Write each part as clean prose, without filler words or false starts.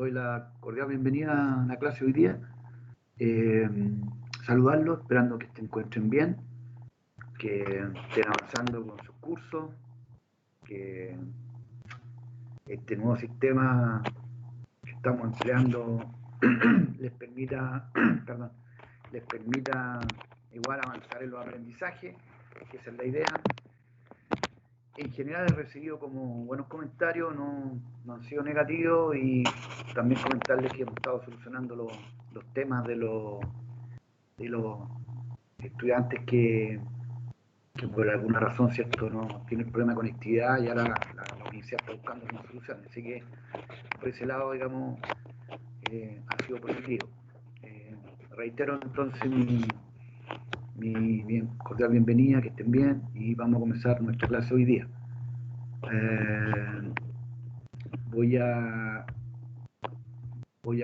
doy la cordial bienvenida a la clase hoy día. Saludarlos, esperando que se encuentren bien, que estén avanzando con sus cursos, que este nuevo sistema que estamos empleando les permita, perdón, les permita igual avanzar en los aprendizajes, que esa es la idea. En general he recibido como buenos comentarios, no han sido negativos, y también comentarles que hemos estado solucionando los temas de los estudiantes que por alguna razón, ¿cierto?, no tienen problema de conectividad, y ahora la universidad está buscando una solución. Así que por ese lado, digamos, ha sido positivo. Reitero entonces mi bien cordial bienvenida, que estén bien, y vamos a comenzar nuestra clase hoy día. Voy a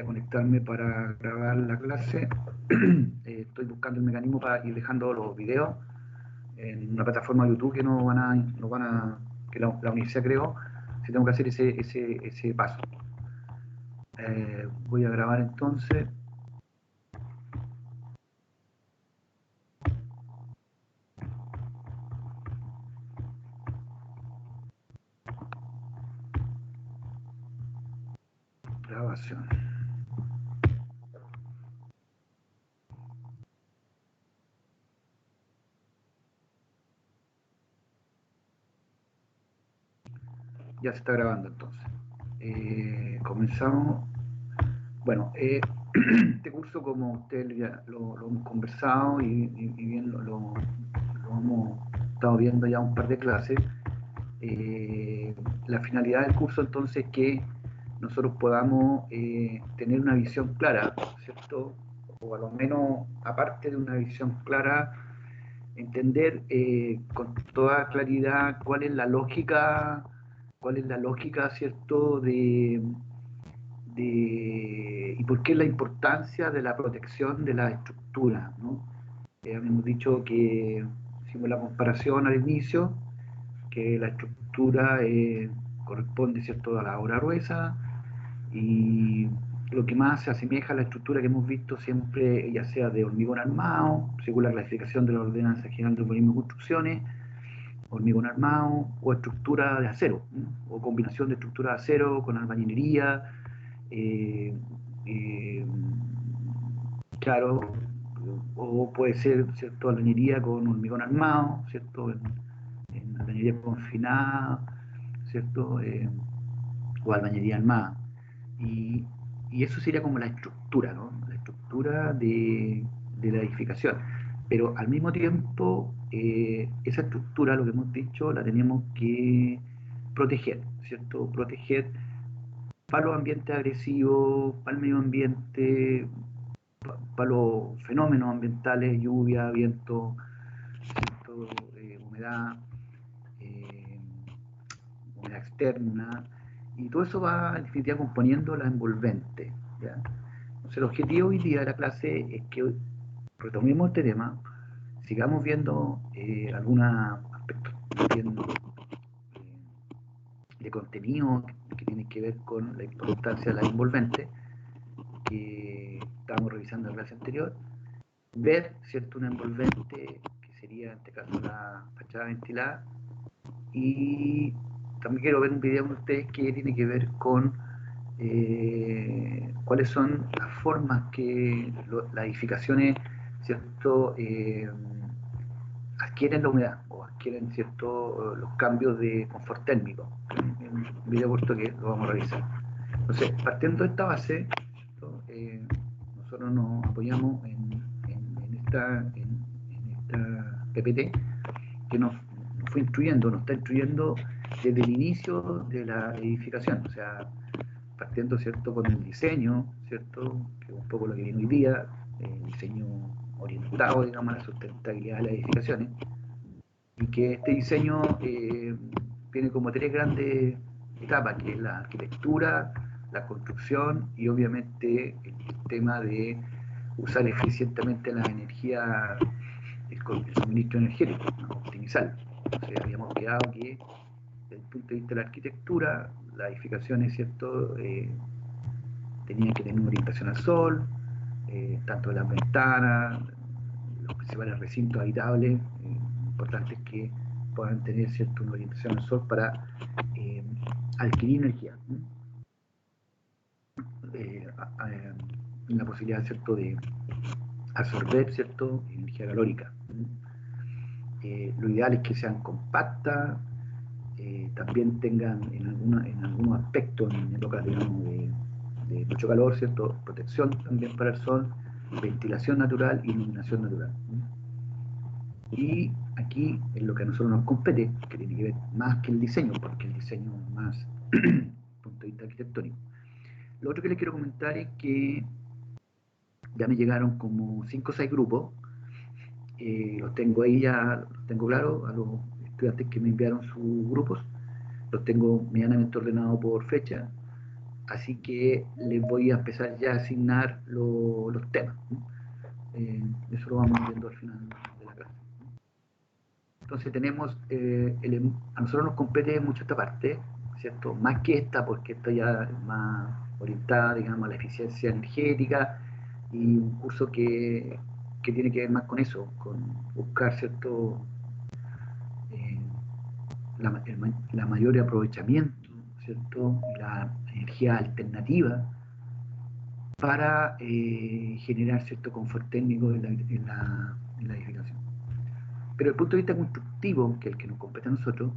conectarme para grabar la clase. Estoy buscando el mecanismo para ir dejando los videos en una plataforma de YouTube que que la universidad creó. Si tengo que hacer ese paso. Voy a grabar entonces. Grabación. Ya se está grabando entonces. Comenzamos. Bueno, este curso, como ustedes ya lo hemos conversado y bien lo hemos estado viendo ya un par de clases, la finalidad del curso entonces es que nosotros podamos tener una visión clara, ¿cierto? O a lo menos, aparte de una visión clara, entender con toda claridad cuál es la lógica, ¿cierto?, y por qué la importancia de la protección de la estructura, ¿no? Habíamos dicho que hicimos la comparación al inicio, que la estructura corresponde, ¿cierto?, a la obra gruesa, y lo que más se asemeja a la estructura que hemos visto siempre, ya sea de hormigón armado, según la clasificación de la Ordenanza General de Urbanismo y Construcciones, hormigón armado, o estructura de acero, ¿no?, o combinación de estructura de acero con albañilería, claro, o puede ser, ¿cierto?, albañilería con hormigón armado, ¿cierto?, en albañilería confinada, ¿cierto?, o albañilería armada. Y eso sería como la estructura, ¿no?, la estructura de la edificación. Pero al mismo tiempo, esa estructura, lo que hemos dicho, la tenemos que proteger, ¿cierto? Proteger para los ambientes agresivos, para el medio ambiente, para los fenómenos ambientales, lluvia, viento, ¿cierto? Humedad, humedad externa, y todo eso va en definitiva componiendo la envolvente, ¿ya? Entonces el objetivo hoy día de la clase es que retomemos este tema, sigamos viendo algunos aspectos de contenido que tienen que ver con la importancia de la envolvente, que estábamos revisando en la clase anterior, ver, ¿cierto?, una envolvente que sería en este caso la fachada ventilada, y también quiero ver un video con ustedes que tiene que ver con cuáles son las formas que las edificaciones, ¿cierto?, adquieren la humedad, o adquieren, ¿cierto?, los cambios de confort térmico. En un video corto que lo vamos a revisar. Entonces, partiendo de esta base, nosotros nos apoyamos en esta PPT que nos está instruyendo desde el inicio de la edificación, o sea, partiendo, ¿cierto?, con el diseño, ¿cierto?, que es un poco lo que viene hoy día, el diseño orientado, digamos, a la sustentabilidad de las edificaciones, y que este diseño tiene como tres grandes etapas, que es la arquitectura, la construcción y obviamente el tema de usar eficientemente la energía, el suministro energético, ¿no?, optimizarlo. Entonces habíamos quedado que desde el punto de vista de la arquitectura, las edificaciones, ¿cierto?, tenían que tener orientación al sol, tanto las ventanas, los principales recintos habitables, importante es que puedan tener, ¿cierto?, una orientación al sol para adquirir energía. La posibilidad, ¿cierto?, de absorber, ¿cierto?, energía calórica. Lo ideal es que sean compactas, también tengan en algunos aspectos, en épocas, digamos, de mucho calor, ¿cierto?, protección también para el sol, ventilación natural, iluminación natural. Y aquí, en lo que a nosotros nos compete, que tiene que ver más que el diseño, porque el diseño es más punto de vista arquitectónico. Lo otro que les quiero comentar es que ya me llegaron como 5 o 6 grupos, los tengo ahí ya, los tengo claro, a los estudiantes que me enviaron sus grupos, los tengo medianamente ordenados por fecha, así que les voy a empezar ya a asignar los temas. Eso lo vamos viendo al final de la clase. Entonces tenemos, a nosotros nos compete mucho esta parte, ¿cierto? Más que esta, porque esta ya es más orientada, digamos, a la eficiencia energética, y un curso que tiene que ver más con eso, con buscar, ¿cierto?, la mayor aprovechamiento, ¿cierto?, y la energía alternativa para generar cierto confort técnico en la edificación. Pero desde el punto de vista constructivo, que es el que nos compete a nosotros,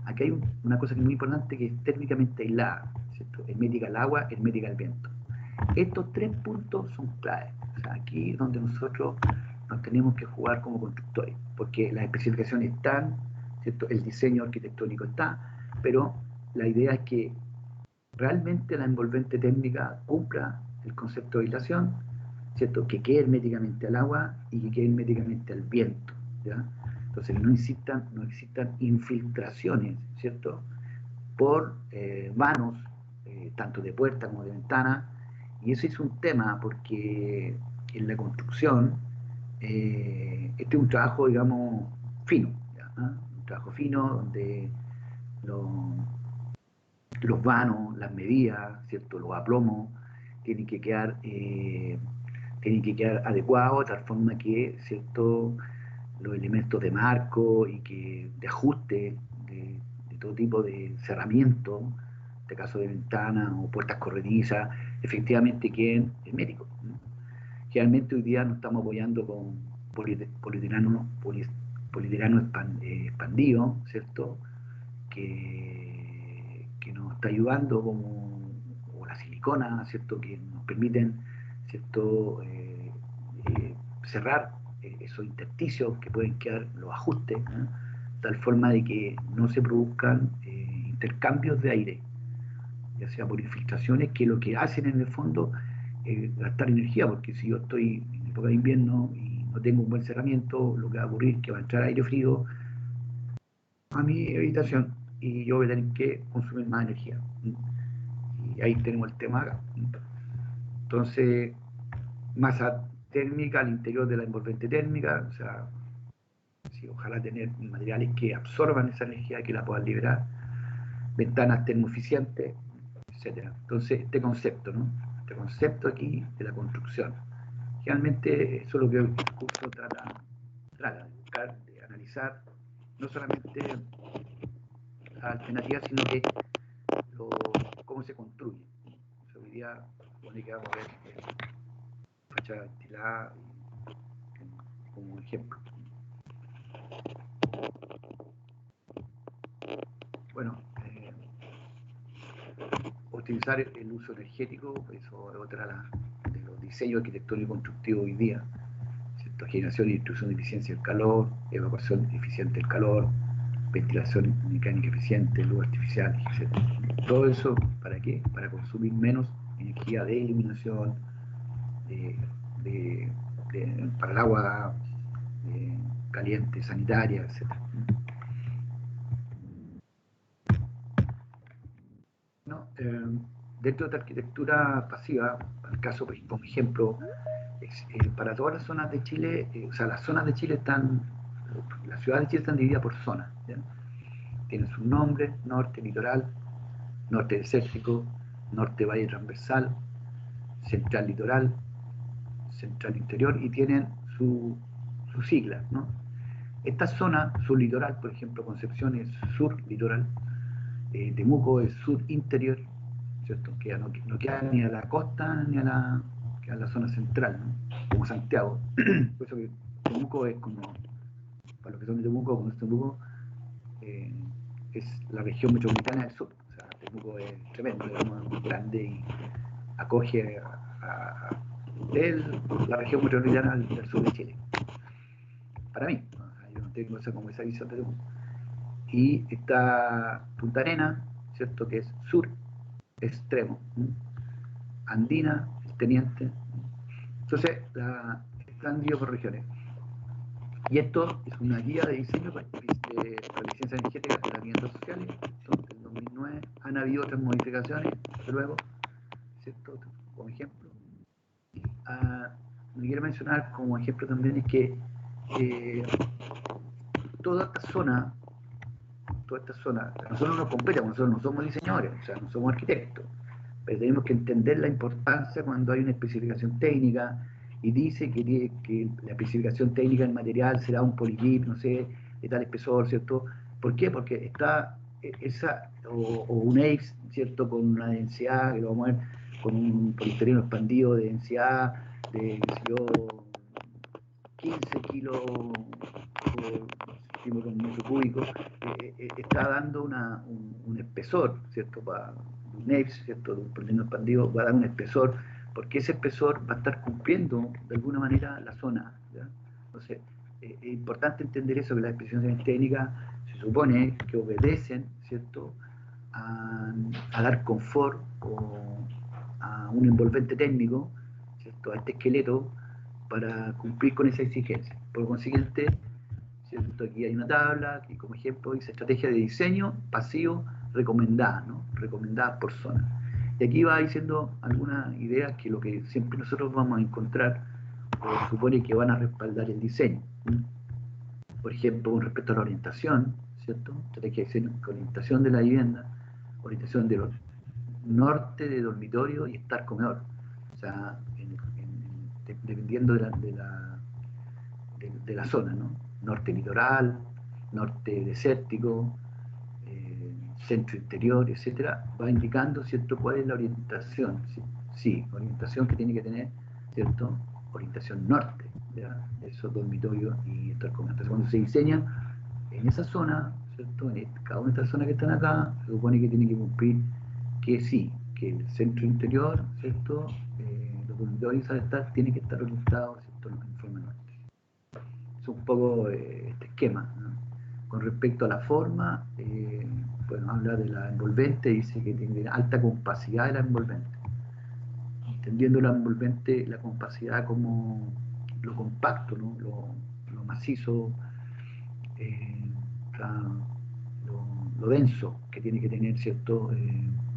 aquí hay una cosa que es muy importante, que es térmicamente aislada, ¿cierto? Hermética al agua, hermética al viento. Estos 3 puntos son claves. O sea, aquí es donde nosotros nos tenemos que jugar como constructores, porque las especificaciones están, ¿cierto?, el diseño arquitectónico está, pero la idea es que realmente la envolvente térmica cumpla el concepto de aislación, ¿cierto?, que quede herméticamente al agua y que quede herméticamente al viento, ¿ya? Entonces no existan infiltraciones, ¿cierto?, por vanos, tanto de puerta como de ventana, y eso es un tema porque en la construcción este es un trabajo, digamos, fino, ¿ya? Un trabajo fino donde los vanos, las medidas, ¿cierto?, los aplomos tienen que quedar adecuados, de tal forma que, ¿cierto?, los elementos de marco y que de ajuste de todo tipo de cerramiento, en este caso de ventanas o puertas corredizas, efectivamente queden herméticos. Generalmente hoy día nos estamos apoyando con polietileno expandido, ¿cierto?, que nos está ayudando, o la silicona, ¿cierto?, que nos permiten, ¿cierto?, cerrar esos intersticios que pueden quedar, los ajustes, ¿no?, tal forma de que no se produzcan intercambios de aire, ya sea por infiltraciones, que lo que hacen en el fondo es gastar energía, porque si yo estoy en época de invierno y no tengo un buen cerramiento, lo que va a ocurrir es que va a entrar aire frío a mi habitación y yo voy a tener que consumir más energía. Y ahí tenemos el tema acá. Entonces, masa térmica al interior de la envolvente térmica, o sea, sí, ojalá tener materiales que absorban esa energía, que la puedan liberar, ventanas termoeficientes, etcétera. Entonces, este concepto, ¿no?, este concepto aquí de la construcción, realmente eso es lo que el curso trata de buscar, de analizar, no solamente las alternativas, sino que cómo se construye. O sea, hoy día, bueno, que vamos a ver fachada ventilada como ejemplo. Bueno, utilizar el uso energético, eso es otra de los diseños arquitectónicos constructivos hoy día, ¿cierto? Generación y distribución de eficiencia del calor, evacuación eficiente del calor, ventilación mecánica eficiente, luz artificial, etc. Todo eso, ¿para qué? Para consumir menos energía de iluminación, para el agua caliente, sanitaria, etc. ¿No? Dentro de la arquitectura pasiva, en el caso, por ejemplo, para todas las zonas de Chile, o sea, las zonas de Chile las ciudades de Chile están divididas por zonas, ¿ya? Tienen sus nombres: norte litoral, norte desértico, norte valle transversal, central litoral, central interior, y tienen su sigla, ¿no? Esta zona sublitoral, por ejemplo, Concepción es sur litoral, Temuco es sur interior, ¿cierto? Que no queda ni a la costa ni a la zona central, ¿no? Como Santiago. Por eso que Temuco es como, para los que son de Temuco, como es Temuco, es la región metropolitana del sur. O sea, Temuco es tremendo, digamos, muy grande y acoge la región metropolitana del sur de Chile. Para mí, ¿no? O sea, yo no tengo esa visión de Temuco. Y está Punta Arenas, ¿cierto? Que es sur extremo, ¿no? Andina, el Teniente. Entonces, están divididos por regiones. Y esto es una guía de diseño para eficiencia energética de las viviendas sociales. Entonces, en 2009 han habido otras modificaciones, desde luego, ¿cierto? Como ejemplo. Me quiero mencionar como ejemplo también es que toda esta zona, a nosotros nos compete, nosotros no somos diseñadores, o sea, no somos arquitectos, pero tenemos que entender la importancia cuando hay una especificación técnica y dice que la especificación técnica del material será un polipip, no sé, de tal espesor, ¿cierto? ¿Por qué? Porque está esa, o un EIX, ¿cierto? Con una densidad, que lo vamos a ver, con un poliestireno expandido de densidad de, qué sé yo, 15 kilos por metro cúbico, está dando un espesor, ¿cierto? Para un EIPS, ¿cierto? Un poliestireno expandido va a dar un espesor, porque ese espesor va a estar cumpliendo de alguna manera la zona, ¿ya? Entonces, es importante entender eso, que las especificaciones técnicas se supone que obedecen, ¿cierto? A dar confort o a un envolvente técnico, ¿cierto? A este esqueleto para cumplir con esa exigencia. Por consiguiente, ¿cierto? Aquí hay una tabla que como ejemplo dice estrategia de diseño pasivo recomendada, ¿no? Recomendada por zona. Y aquí va diciendo algunas ideas que lo que siempre nosotros vamos a encontrar supone que van a respaldar el diseño, ¿no? Por ejemplo, con respecto a la orientación, ¿cierto? Estrategia de diseño, orientación de la vivienda, orientación de los norte de dormitorio y estar comedor. O sea, dependiendo de la zona, ¿no? Norte litoral, norte desértico, centro interior, etcétera, va indicando, ¿cierto?, cuál es la orientación. Sí, orientación que tiene que tener, ¿cierto?, orientación norte, ¿ya? Esos dormitorios y estar comedor. Entonces, cuando se diseña en esa zona, ¿cierto?, en cada una de estas zonas que están acá, se supone que tiene que cumplir que sí, que el centro interior, ¿cierto?, los dormitorios tienen que estar orientados, ¿cierto?, en forma norte. Es un poco este esquema, ¿no? Con respecto a la forma, bueno, habla de la envolvente, dice que tiene alta compacidad de la envolvente. Entendiendo la envolvente, la compacidad como lo compacto, ¿no? Lo macizo, la, lo denso que tiene que tener, ¿cierto?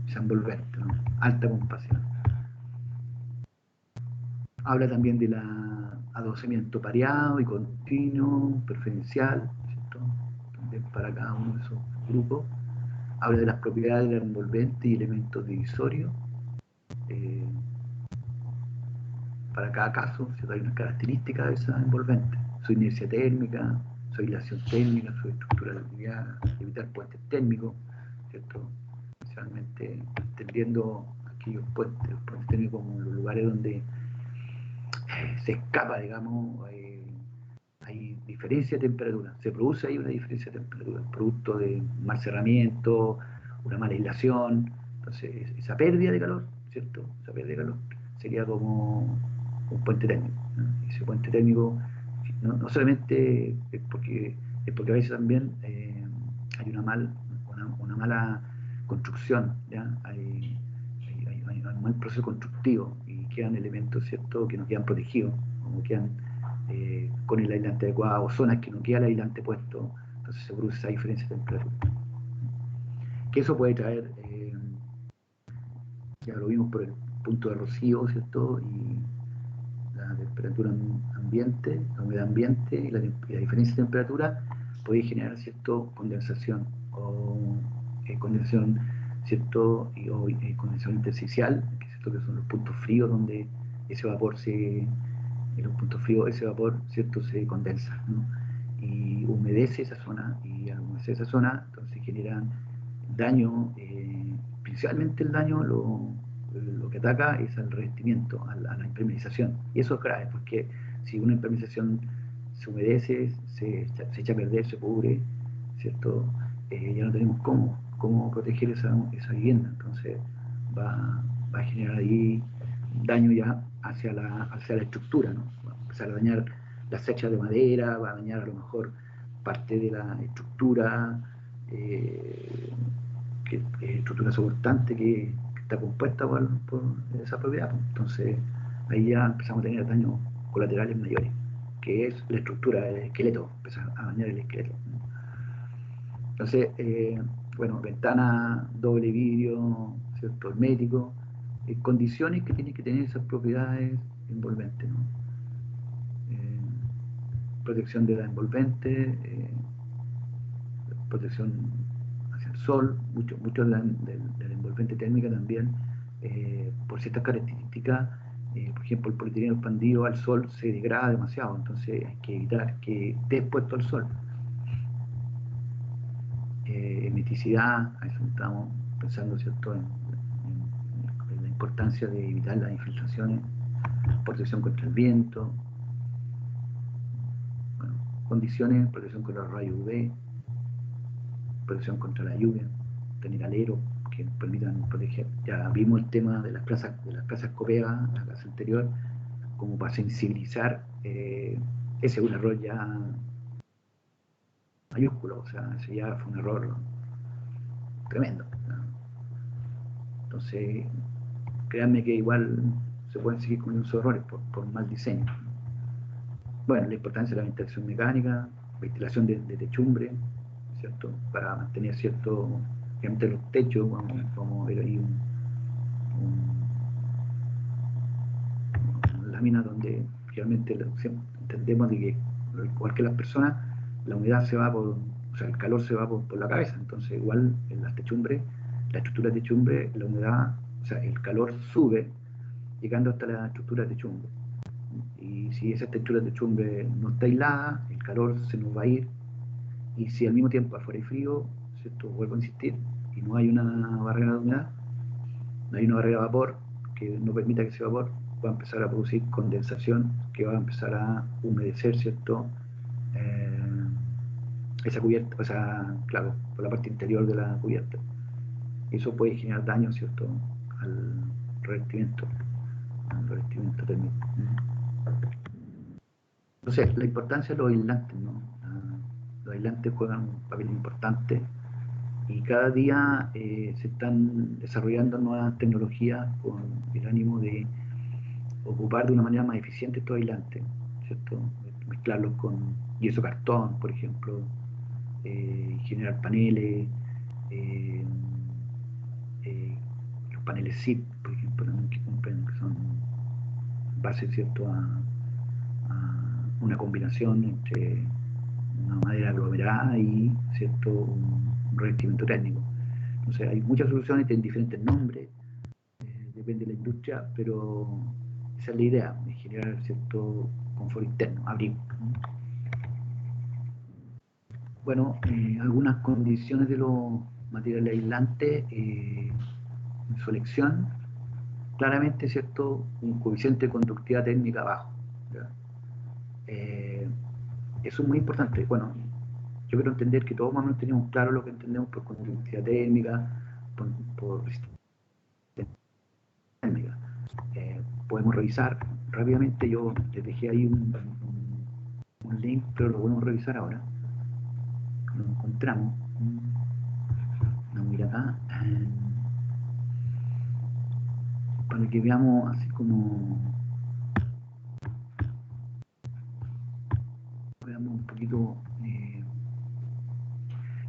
Esa envolvente, ¿no? Alta compacidad. Habla también del adosamiento pareado y continuo, preferencial, ¿cierto? También para cada uno de esos grupos. Habla de las propiedades del envolvente y elementos divisorios. Eh, para cada caso, ¿cierto? Hay unas características de esa envolvente. Su inercia térmica, su aislación térmica, su estructuralidad, evitar puentes térmicos, ¿cierto? Especialmente entendiendo aquellos puentes térmicos como los lugares donde se escapa, digamos, hay diferencia de temperatura, se produce ahí una diferencia de temperatura, producto de mal cerramiento, una mala aislación, entonces esa pérdida de calor, ¿cierto? Esa pérdida de calor sería como un puente térmico, ¿no? Y ese puente térmico no solamente es porque a veces también hay una mala construcción, ¿ya? Hay un mal proceso constructivo y quedan elementos, ¿cierto?, que no quedan protegidos, como quedan con el aislante adecuado, o zonas que no queda el aislante puesto, entonces se produce esa diferencia de temperatura. Que eso puede traer, ya lo vimos por el punto de rocío, ¿cierto?, y la temperatura ambiente, la humedad ambiente y la diferencia de temperatura puede generar, ¿cierto?, condensación o condensación, ¿cierto?, o condensación intersticial, que ¿cierto? Que son los puntos fríos donde ese vapor en los puntos fríos ese vapor, ¿cierto? Se condensa, ¿no? Y humedece esa zona, y al humedecer esa zona, entonces generan daño, principalmente el daño lo que ataca es al revestimiento, a la impermeabilización. Y eso es grave, porque si una impermeabilización se humedece, se echa a perder, se pudre, ¿cierto? Ya no tenemos cómo proteger esa vivienda. Entonces va a generar ahí daño ya hacia la estructura, ¿no? Va a empezar a dañar las secas de madera, va a dañar a lo mejor parte de la estructura, estructura soportante que está compuesta por esa propiedad. Entonces ahí ya empezamos a tener daños colaterales mayores, que es la estructura del esqueleto, empezar a dañar el esqueleto. Entonces, bueno, ventana, doble vidrio, ¿cierto? Hermético, condiciones que tienen que tener esas propiedades envolventes, ¿no? Eh, Protección de la envolvente, protección hacia el sol, mucho de la envolvente térmica también, por ciertas características, por ejemplo, el polietileno expandido al sol se degrada demasiado, entonces hay que evitar que esté expuesto al sol. Emeticidad, a eso estamos pensando, ¿cierto?, en la importancia de evitar las infiltraciones, protección contra el viento, bueno, condiciones, protección contra los rayos UV, protección contra la lluvia, tener aleros que permitan proteger. Ya vimos el tema de las plazas copeas, la clase anterior, como para sensibilizar, ese es un error ya mayúsculo, o sea, ese ya fue un error tremendo, ¿no? Entonces, créanme que igual se pueden seguir cometiendo esos errores por mal diseño. Bueno, la importancia de la ventilación mecánica, ventilación de techumbre, ¿cierto? Para mantener cierto, obviamente los techos, vamos a ver ahí una lámina donde realmente entendemos de que, igual que las personas, la humedad se va o sea, el calor se va por la cabeza, entonces igual en las techumbres, la estructura de techumbre, la humedad, o sea, el calor sube llegando hasta la estructura de techumbre. Y si esa estructura de techumbre no está aislada, el calor se nos va a ir, y si al mismo tiempo afuera hay frío, ¿cierto? Vuelvo a insistir, y no hay una barrera de humedad, no hay una barrera de vapor que no permita que ese vapor va a empezar a producir condensación, que va a empezar a humedecer, ¿cierto? Eh, Esa cubierta, o sea, claro, por la parte interior de la cubierta. Eso puede generar daño, ¿cierto?, al revestimiento, térmico. Entonces, la importancia de los aislantes, ¿no? Los aislantes juegan un papel importante, y cada día se están desarrollando nuevas tecnologías con el ánimo de ocupar de una manera más eficiente estos aislantes, ¿cierto? Mezclarlos con yeso cartón, por ejemplo, generar paneles, eh, eh, los paneles SIP, por ejemplo, también que son base, ¿cierto?, a una combinación entre una madera aglomerada y, ¿cierto?, un revestimiento técnico. Entonces hay muchas soluciones, tienen diferentes nombres, depende de la industria, pero esa es la idea, de generar cierto confort interno, abrigo. Bueno, algunas condiciones de los materiales aislantes, en su elección, claramente, ¿cierto?, un coeficiente de conductividad térmica bajo, ¿ya? Eso es muy importante. Bueno, yo quiero entender que todos más o menos tenemos claro lo que entendemos por conductividad térmica, por resistencia térmica. Podemos revisar rápidamente, yo les dejé ahí un link, pero lo podemos revisar ahora. Lo encontramos. Vamos a ir acá, para que veamos así como veamos un poquito,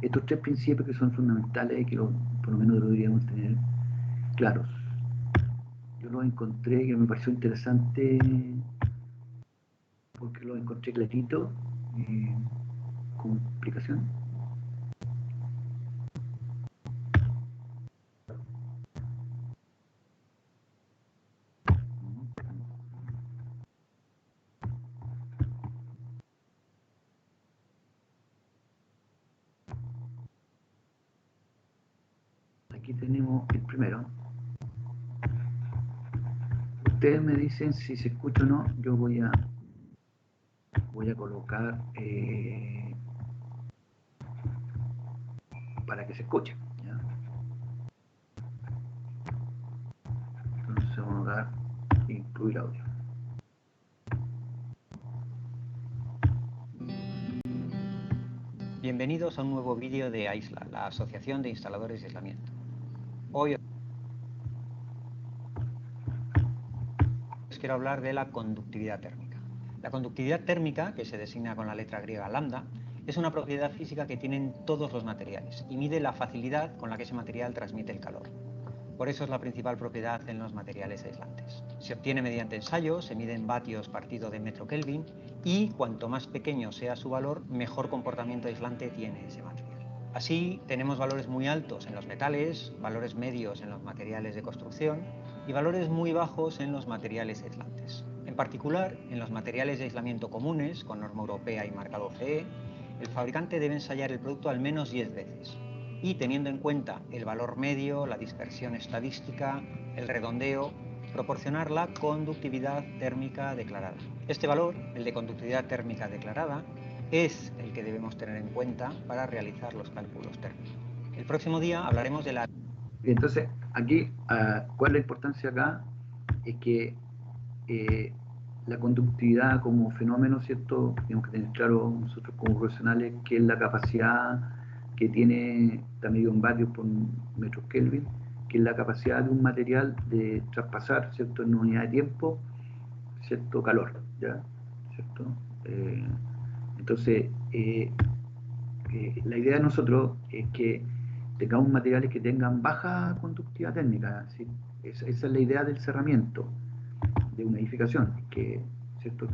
estos tres principios que son fundamentales y que por lo menos lo deberíamos tener claros. Yo los encontré, que me pareció interesante porque los encontré clarito, con explicación. tenemos el primero. Ustedes me dicen si se escucha o no. Yo voy a colocar para que se escuche, ¿ya? Entonces vamos a dar incluir audio. Bienvenidos a un nuevo vídeo de AISLA, la Asociación de Instaladores de Aislamiento. Hoy os quiero hablar de la conductividad térmica. La conductividad térmica, que se designa con la letra griega lambda, es una propiedad física que tienen todos los materiales y mide la facilidad con la que ese material transmite el calor. Por eso es la principal propiedad en los materiales aislantes. Se obtiene mediante ensayo, se mide en vatios partido de metro Kelvin y cuanto más pequeño sea su valor, mejor comportamiento aislante tiene ese material. Así, tenemos valores muy altos en los metales, valores medios en los materiales de construcción y valores muy bajos en los materiales aislantes. En particular, en los materiales de aislamiento comunes, con norma europea y marcado CE, el fabricante debe ensayar el producto al menos 10 veces. Y teniendo en cuenta el valor medio, la dispersión estadística, el redondeo, proporcionar la conductividad térmica declarada. Este valor, el de conductividad térmica declarada, es el que debemos tener en cuenta para realizar los cálculos térmicos. El próximo día hablaremos de la... Entonces, aquí, ¿cuál es la importancia acá? Es que la conductividad como fenómeno, ¿cierto? Tenemos que tener claro nosotros como profesionales que es la capacidad que tiene, está medido en vatios por metros Kelvin, que es la capacidad de un material de traspasar, ¿cierto? En unidad de tiempo, ¿cierto? Calor, ¿ya? ¿Cierto? Entonces, la idea de nosotros es que tengamos materiales que tengan baja conductividad térmica, ¿sí? Esa es la idea del cerramiento de una edificación, que, ¿cierto?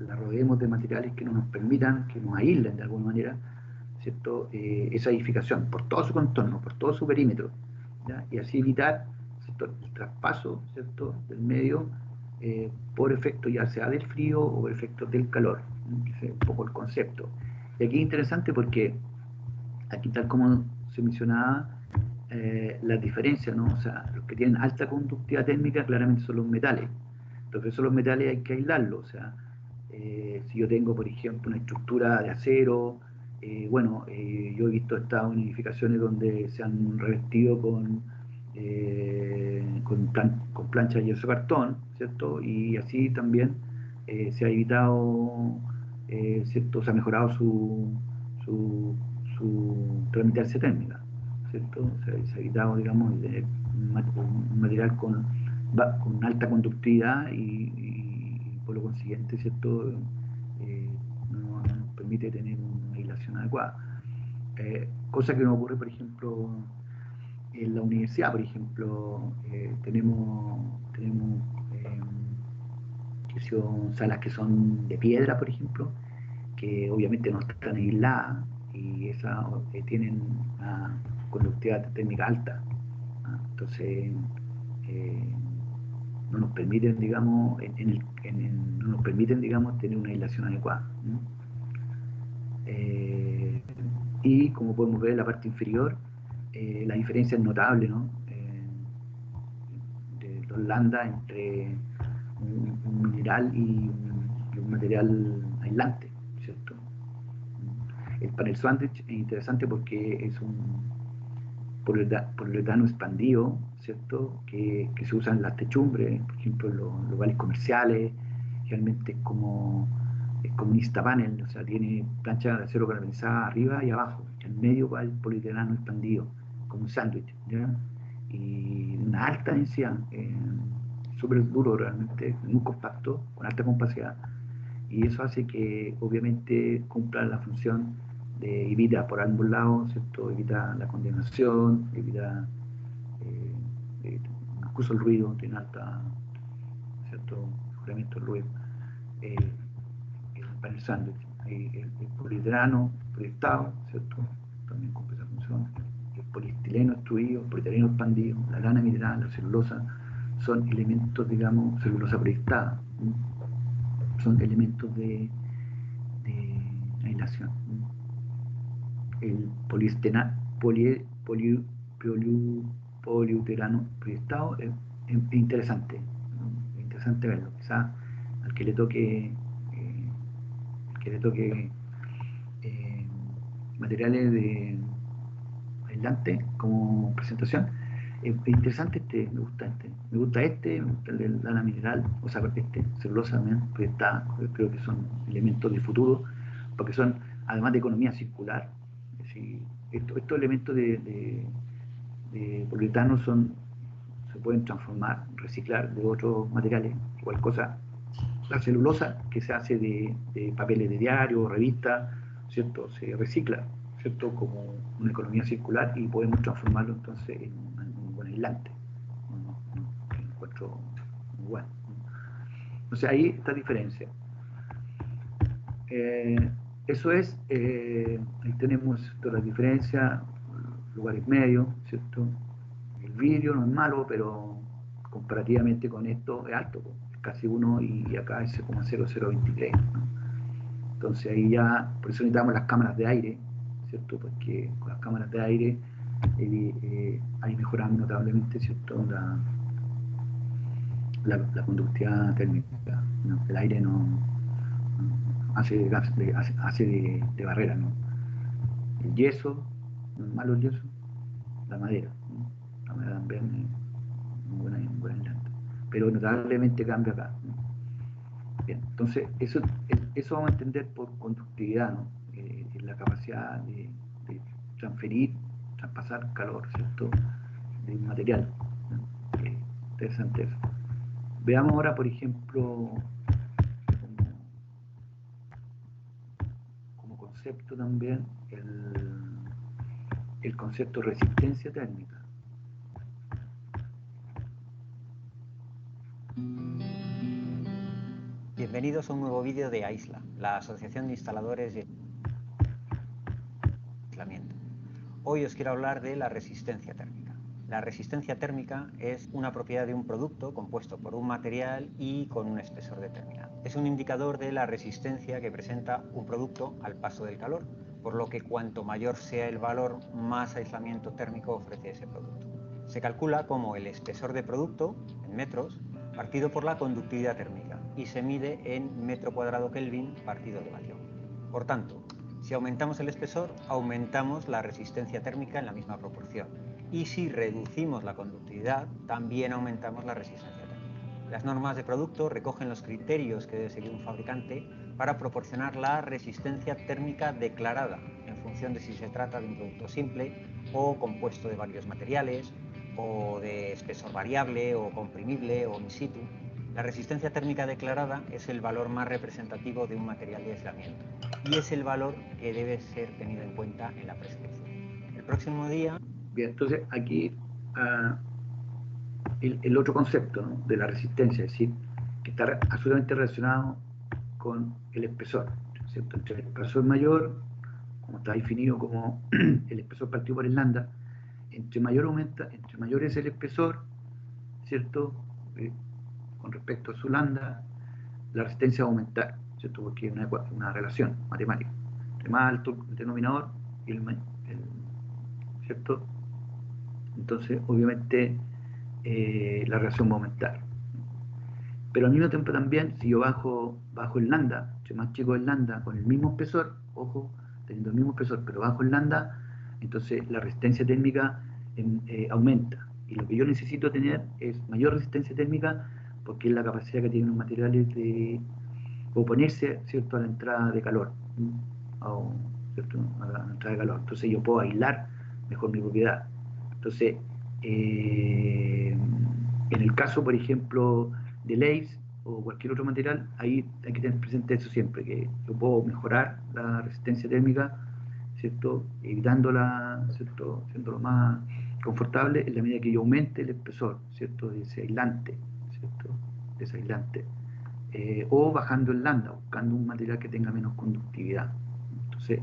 La rodeemos de materiales que nos permitan, que nos aíslen de alguna manera, ¿cierto? Esa edificación por todo su contorno, por todo su perímetro, ¿ya? Y así evitar, ¿cierto? El traspaso, ¿cierto? Del medio por efecto ya sea del frío o por efecto del calor. Ese es un poco el concepto. Y aquí es interesante porque aquí, tal como se mencionaba, las diferencias, ¿no? O sea, los que tienen alta conductividad térmica claramente son los metales. Entonces, esos los metales hay que aislarlos. O sea, si yo tengo, por ejemplo, una estructura de acero, yo he visto estado en edificaciones donde se han revestido con planchas de yeso cartón, ¿cierto? Y así también se ha evitado, ¿cierto? Se ha mejorado su, su tramitancia térmica, ¿cierto? O sea, se ha evitado, digamos, un material con alta conductividad y por lo consiguiente, ¿cierto? No nos permite tener una aislación adecuada. Cosa que no ocurre, por ejemplo, en la universidad, por ejemplo, tenemos que son salas que son de piedra, por ejemplo, que obviamente no están aisladas y esas tienen una conductividad térmica alta. Entonces, eh, no nos permiten, digamos, no nos permiten, digamos, tener una aislación adecuada, ¿no? Y como podemos ver en la parte inferior, la diferencia es notable, ¿no? De los lambda entre un mineral y un material aislante, ¿cierto? El panel sandwich es interesante porque es un poliuretano expandido, ¿cierto? Que se usa en las techumbres, por ejemplo, en los locales comerciales, realmente es como un instapanel, o sea, tiene plancha de acero galvanizada arriba y abajo, en medio va el poliuretano expandido, como un sándwich, ¿ya? Y una alta densidad, súper duro realmente, muy compacto, con alta compacidad, y eso hace que obviamente cumpla la función de evita por ambos lados, ¿cierto? Evita la condensación, evita incluso el ruido, tiene alta, ¿cierto? Mejoramiento del ruido. Eh, el panel sándwich, el poliuretano proyectado, ¿cierto? También cumple esa función. El poliestileno extruido, el polietileno expandido, la lana mineral, la celulosa, son elementos, digamos, celulosa proyectada, ¿sí? Son elementos de aislación. El poliestena, poli, poli, poliuterano proyectado, es interesante, ¿no? Es interesante verlo. Quizás al que le toque, eh, materiales de aislante como presentación, es interesante me gusta me gusta el de lana mineral, o sea, celulosa también, proyectada. Yo creo que son elementos de futuro, porque son, además de economía circular, es decir, estos elementos de poliuretano se pueden transformar, reciclar de otros materiales, igual cosa. La celulosa que se hace de papeles de diario, revistas, ¿cierto? Se recicla, ¿cierto? Como una economía circular y podemos transformarlo entonces en un buen aislante. Que encuentro muy bueno. Entonces ahí está la diferencia. Eso es, ahí tenemos todas las diferencias, lugares medios, ¿cierto? El vidrio no es malo, pero comparativamente con esto es alto, es casi 1 y acá es 0,0023, ¿no? Entonces ahí ya, por eso necesitamos las cámaras de aire, ¿cierto? Porque con las cámaras de aire ahí mejoramos notablemente, ¿cierto? La conductividad térmica, ¿no? El aire no hace de barrera, ¿no? El yeso, no es malo el yeso, la madera, ¿no? La madera también es un buen aislante, pero notablemente cambia acá, ¿no? Bien, entonces eso vamos a entender por conductividad, ¿no? La capacidad de transferir, traspasar calor, ¿cierto? De un material, ¿no? Interesante eso. Veamos ahora, por ejemplo, como concepto también, el concepto de resistencia térmica. Bienvenidos a un nuevo vídeo de AISLA, la Asociación de Instaladores de Aislamiento. Hoy os quiero hablar de la resistencia térmica. La resistencia térmica es una propiedad de un producto compuesto por un material y con un espesor determinado. Es un indicador de la resistencia que presenta un producto al paso del calor, por lo que cuanto mayor sea el valor, más aislamiento térmico ofrece ese producto. Se calcula como el espesor de producto, en metros, partido por la conductividad térmica, y se mide en metro cuadrado Kelvin partido de vatio. Por tanto, si aumentamos el espesor, aumentamos la resistencia térmica en la misma proporción. Y si reducimos la conductividad, también aumentamos la resistencia térmica. Las normas de producto recogen los criterios que debe seguir un fabricante para proporcionar la resistencia térmica declarada, en función de si se trata de un producto simple o compuesto de varios materiales, o de espesor variable o comprimible o in situ. La resistencia térmica declarada es el valor más representativo de un material de aislamiento y es el valor que debe ser tenido en cuenta en la prescripción. El próximo día... Bien, entonces aquí el otro concepto, ¿no? De la resistencia, es decir, que está absolutamente relacionado con el espesor, ¿cierto? Entre el espesor mayor, como está definido como el espesor partido por el lambda, entre mayor es el espesor, ¿cierto? Con respecto a su lambda, la resistencia va a aumentar, ¿cierto? Porque es una relación matemática. Entre más alto el denominador, ¿cierto? Entonces, obviamente, la relación va a aumentar. Pero al mismo tiempo también, si yo bajo el lambda, si más chico el lambda con el mismo espesor, ojo, teniendo el mismo espesor, pero bajo el lambda, entonces la resistencia térmica aumenta. Y lo que yo necesito tener es mayor resistencia térmica, porque es la capacidad que tienen los materiales de oponerse, ¿cierto?, a la entrada de calor, ¿cierto?, a la entrada de calor. Entonces yo puedo aislar mejor mi propiedad. Entonces, en el caso, por ejemplo, de LACE o cualquier otro material, ahí hay que tener presente eso siempre, que yo puedo mejorar la resistencia térmica, ¿cierto?, evitándola, ¿cierto?, siéndolo más confortable en la medida que yo aumente el espesor, ¿cierto?, de ese aislante, ¿cierto?, de ese aislante. O bajando el lambda, buscando un material que tenga menos conductividad. Entonces,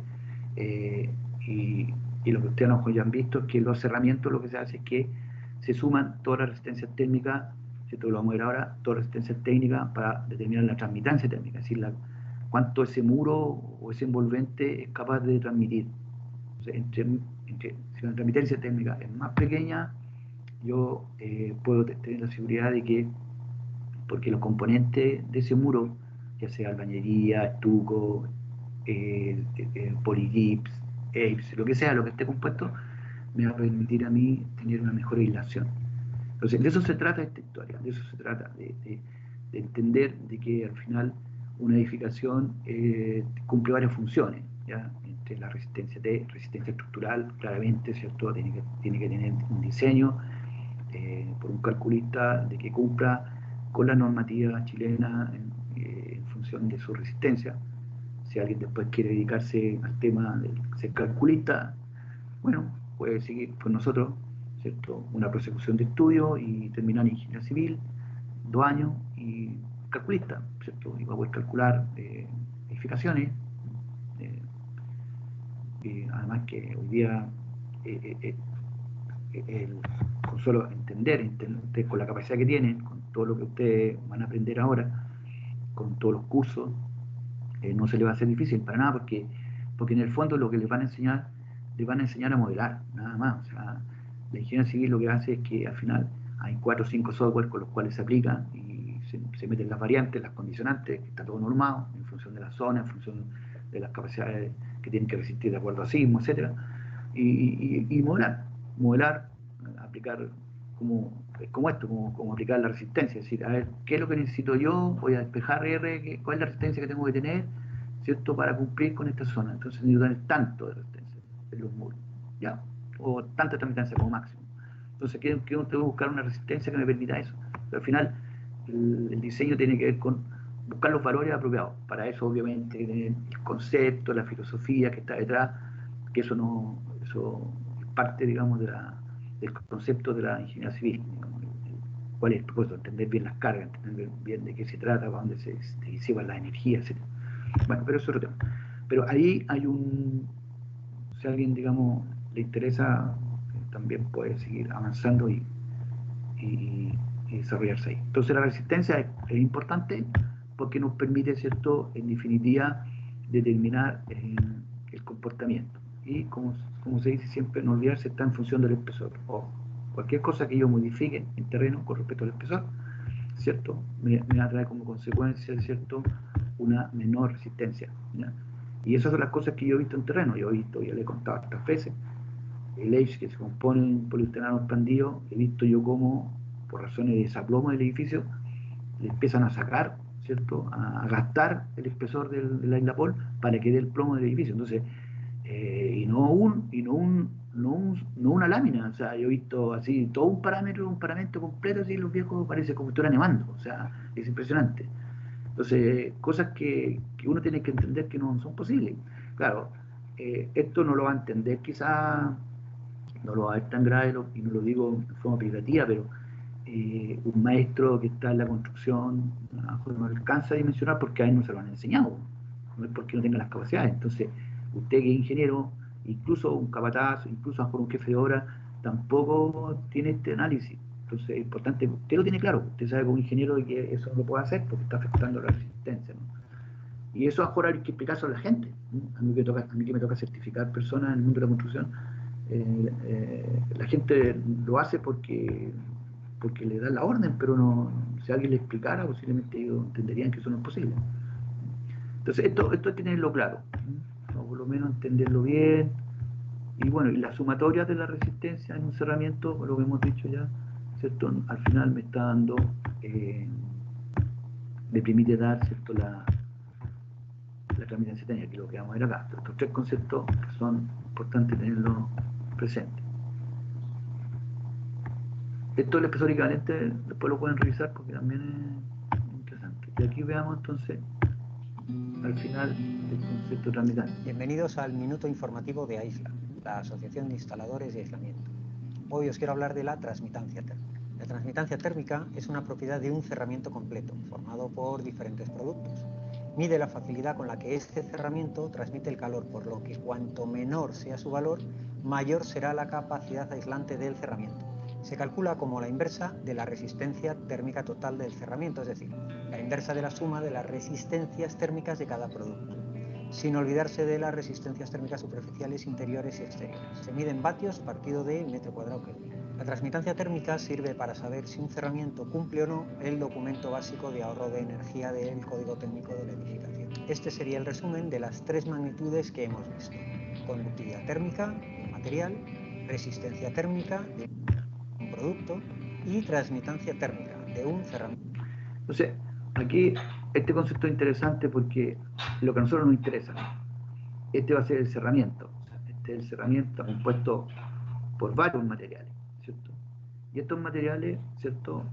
y lo que ustedes a lo mejor ya han visto es que los cerramientos lo que se hace es que se suman todas las resistencias térmicas, ¿cierto?, lo vamos a ver ahora, todas las resistencias técnicas para determinar la transmitancia térmica, es decir, cuánto ese muro o ese envolvente es capaz de transmitir. Entonces, si la transmitancia térmica es más pequeña, yo puedo tener la seguridad de que, porque los componentes de ese muro, ya sea albañería, estuco, poligips, APES, lo que sea, lo que esté compuesto, me va a permitir a mí tener una mejor aislación. Entonces, de eso se trata esta historia, de eso se trata, de entender de que al final una edificación cumple varias funciones, ¿ya? Entre la resistencia resistencia estructural, claramente, ¿cierto? Tiene que tener un diseño por un calculista de que cumpla con la normativa chilena en función de su resistencia. Si alguien después quiere dedicarse al tema de ser calculista, bueno, puede seguir con nosotros, ¿cierto? Una prosecución de estudio y terminar en ingeniería civil, 2 años, y calculista, ¿cierto? Y va a poder calcular edificaciones. eh, y además que hoy día, eh, eh, con solo entender, ustedes con la capacidad que tienen, con todo lo que ustedes van a aprender ahora, con todos los cursos, no se les va a hacer difícil para nada, porque en el fondo lo que les van a enseñar a modelar, nada más. O sea, la ingeniería civil lo que hace es que al final hay 4 o 5 software con los cuales se aplican y se meten las variantes, las condicionantes, que está todo normado, en función de la zona, en función de las capacidades que tienen que resistir de acuerdo a sismo, etcétera, y modelar, aplicar como esto, como aplicar la resistencia, es decir, a ver, ¿qué es lo que necesito yo? Voy a despejar R, ¿cuál es la resistencia que tengo que tener, ¿cierto? Para cumplir con esta zona. Entonces necesito tener tanto de resistencia en los muros, ¿ya? O tanta transmitancia como máximo. Entonces, ¿qué tengo que buscar? Una resistencia que me permita eso. Pero al final, el diseño tiene que ver con buscar los valores apropiados. Para eso, obviamente, el concepto, la filosofía que está detrás, que eso es parte, digamos, del concepto de la ingeniería civil. Digamos, cuál es el propósito, entender bien las cargas, entender bien de qué se trata, para dónde se disipan las energías, etc. Bueno, pero eso es otro tema. Pero ahí hay si a alguien, digamos, le interesa, también puede seguir avanzando y desarrollarse ahí. Entonces la resistencia es importante porque nos permite, ¿cierto?, en definitiva, determinar el comportamiento. Y como se dice siempre, no olvidarse, está en función del espesor. O cualquier cosa que yo modifique en terreno con respecto al espesor, ¿cierto?, me va a traer como consecuencia, ¿cierto?, una menor resistencia, ¿ya? Y esas son las cosas que yo he visto en terreno. Yo he visto, ya le he contado estas veces, el edge que se compone en poliuretano expandido, he visto yo cómo, por razones de desaplomo del edificio, le empiezan a sacar, ¿cierto?, a gastar el espesor del aislapol para que dé el plomo del edificio. Entonces, y no una lámina. O sea, yo he visto así todo un paramento completo, así los viejos parece como si estuvieran nevando. O sea, es impresionante. Entonces, cosas que uno tiene que entender que no son posibles. Claro, esto no lo va a entender quizá, no lo va a ver tan grave, y no lo digo de forma privativa, pero un maestro que está en la construcción no alcanza a dimensionar porque a él no se lo han enseñado, no es porque no tenga las capacidades. Entonces, usted que es ingeniero, incluso un capataz, incluso a lo mejor un jefe de obra, tampoco tiene este análisis. Entonces es importante, usted lo tiene claro, usted sabe como ingeniero que eso no lo puede hacer porque está afectando la resistencia, ¿no? Y eso ahora hay que explicárselo a la gente. A mí que me toca certificar personas en el mundo de la construcción, la gente lo hace porque le dan la orden, pero no, si alguien le explicara, posiblemente ellos entenderían que eso no es posible. Entonces, esto hay que tenerlo claro, ¿no? O por lo menos entenderlo bien. Y bueno, y la sumatoria de la resistencia en un cerramiento, lo que hemos dicho ya, ¿cierto? Al final me permite dar, ¿cierto?, la transmitancia técnica, que es lo que vamos a ver acá. Estos 3 conceptos que son importantes tenerlos presentes. Esto es el espesor equivalente, después lo pueden revisar porque también es interesante. Y aquí veamos entonces al final el concepto transmitante. Bienvenidos al minuto informativo de AISLA, la Asociación de Instaladores de Aislamiento. Hoy os quiero hablar de la transmitancia térmica. La transmitancia térmica es una propiedad de un cerramiento completo, formado por diferentes productos. Mide la facilidad con la que este cerramiento transmite el calor, por lo que cuanto menor sea su valor, mayor será la capacidad aislante del cerramiento. Se calcula como la inversa de la resistencia térmica total del cerramiento, es decir, la inversa de la suma de las resistencias térmicas de cada producto, sin olvidarse de las resistencias térmicas superficiales, interiores y exteriores. Se mide en vatios partido de metro cuadrado Kelvin. La transmitancia térmica sirve para saber si un cerramiento cumple o no el documento básico de ahorro de energía del código técnico de la edificación. Este sería el resumen de las 3 magnitudes que hemos visto: conductividad térmica de un material, resistencia térmica de un producto y transmitancia térmica de un cerramiento. Entonces, aquí este concepto es interesante porque lo que a nosotros nos interesa, este va a ser el cerramiento. Este es el cerramiento compuesto por varios materiales, ¿cierto? Y estos materiales, ¿cierto?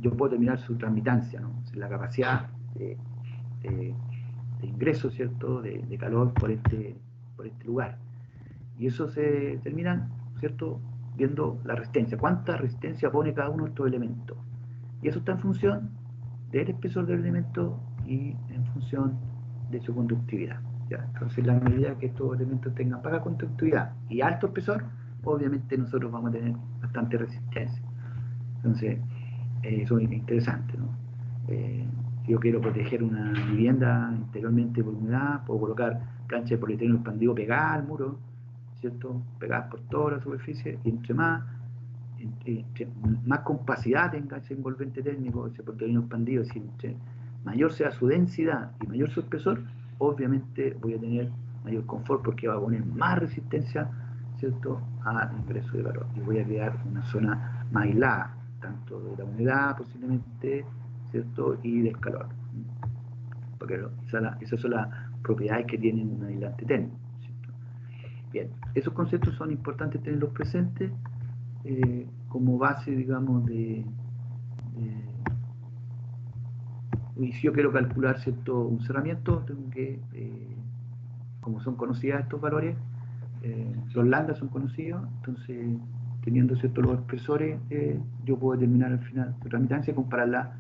Yo puedo determinar su transmitancia, ¿no? O sea, la capacidad de ingreso, ¿cierto? De calor por este lugar. Y eso se determina, ¿cierto? Viendo la resistencia. ¿Cuánta resistencia pone cada uno de estos elementos? Y eso está en función del espesor del elemento y en función de su conductividad. ¿Ya? Entonces, la medida que estos elementos tengan baja conductividad y alto espesor, obviamente nosotros vamos a tener bastante resistencia. Entonces, eso es interesante, ¿no? Si yo quiero proteger una vivienda interiormente por humedad, puedo colocar planchas de polietileno expandido pegadas al muro, ¿cierto? Pegadas por toda la superficie, y entre más capacidad tenga ese envolvente térmico, ese polietileno expandido, si entre mayor sea su densidad y mayor su espesor, obviamente voy a tener mayor confort porque va a poner más resistencia, ¿cierto?, al ingreso de calor, y voy a crear una zona más aislada, tanto de la humedad posiblemente, ¿cierto?, y del calor, porque esas son las propiedades que tienen un aislante térmico, ¿cierto? Bien, esos conceptos son importantes tenerlos presentes como base, digamos, y si yo quiero calcular, ¿cierto?, un cerramiento, tengo que, como son conocidas estos valores, los lambdas son conocidos, entonces teniendo, ¿cierto?, los espesores, yo puedo determinar al final su transmitancia y compararla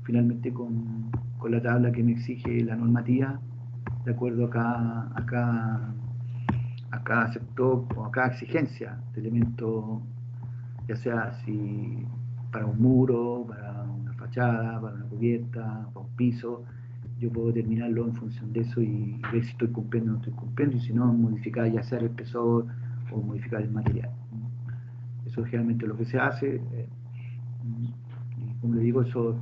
finalmente con la tabla que me exige la normativa de acuerdo a cada sector o a cada exigencia de elemento, ya sea si para un muro, para una fachada, para una cubierta, para un piso. Yo puedo determinarlo en función de eso y ver si estoy cumpliendo o no estoy cumpliendo, y si no, modificar ya sea el espesor o modificar el material. Eso es generalmente lo que se hace, y como le digo, eso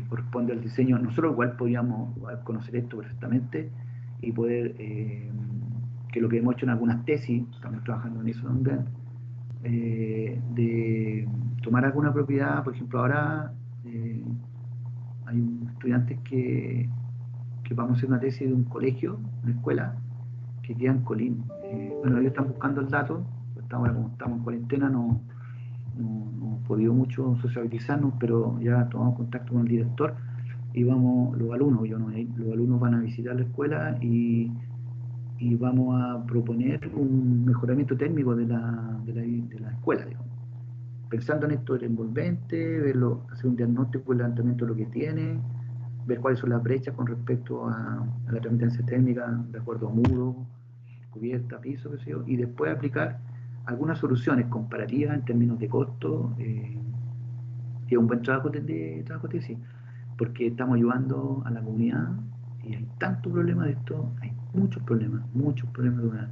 corresponde al diseño. Nosotros igual podíamos conocer esto perfectamente y poder, que lo que hemos hecho en algunas tesis, estamos trabajando en eso también, de tomar alguna propiedad. Por ejemplo, ahora hay estudiantes que vamos a hacer una tesis de un colegio, una escuela, que queda en Colín. Bueno, ellos están buscando el dato, como estamos en cuarentena, no hemos podido mucho sociabilizarnos, pero ya tomamos contacto con el director y vamos, los alumnos van a visitar la escuela y vamos a proponer un mejoramiento térmico de la escuela, digamos. Pensando en esto del envolvente, hacer un diagnóstico, el levantamiento de lo que tiene, ver cuáles son las brechas con respecto a la transmitancia térmica de acuerdo a muro, cubierta, piso, qué sé yo, y después aplicar algunas soluciones comparativas en términos de costo, y es un buen trabajo de tesis, porque estamos ayudando a la comunidad y hay tantos problemas de esto, hay muchos problemas de una.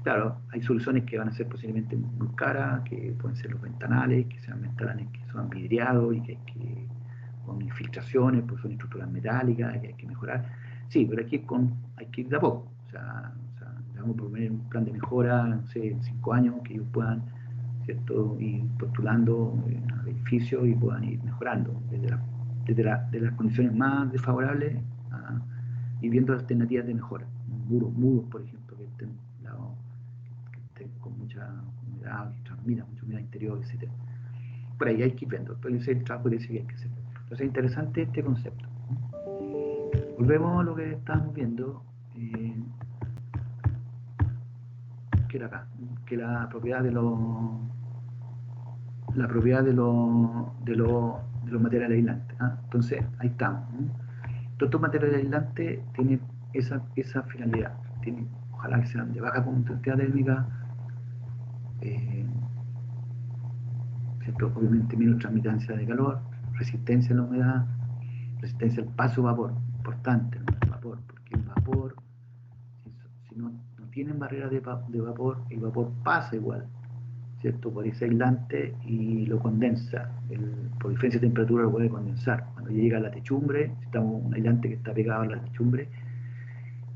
Claro, hay soluciones que van a ser posiblemente muy caras, que pueden ser los ventanales, que sean ventanales que son vidriados y que hay que, con infiltraciones, pues son estructuras metálicas que hay que mejorar. Sí, pero hay que ir de a poco. O sea, vamos a proponer un plan de mejora, no sé, en 5 años, que ellos puedan, ¿cierto?, ir postulando al edificio y puedan ir mejorando desde las condiciones más desfavorables y viendo alternativas de mejora. Muros, por ejemplo, que estén con mucha humedad, que transmita mucha humedad interior, etc. Por ahí hay que ir viendo, pero ese es el trabajo que hay que hacer. Entonces es interesante este concepto. Volvemos a lo que estábamos viendo, que era acá, que la propiedad de los materiales aislantes. Entonces, ahí estamos. Todos estos materiales aislantes tienen esa finalidad. Ojalá que sean de baja conductividad térmica, ¿cierto? Obviamente menos transmitancia de calor, resistencia a la humedad, resistencia al paso vapor, importante, ¿no? El vapor, porque el vapor, si no tienen barrera de vapor, el vapor pasa igual, ¿cierto? Por ese aislante y lo condensa. Por diferencia de temperatura lo puede condensar. Cuando llega a la techumbre, estamos un aislante que está pegado a la techumbre,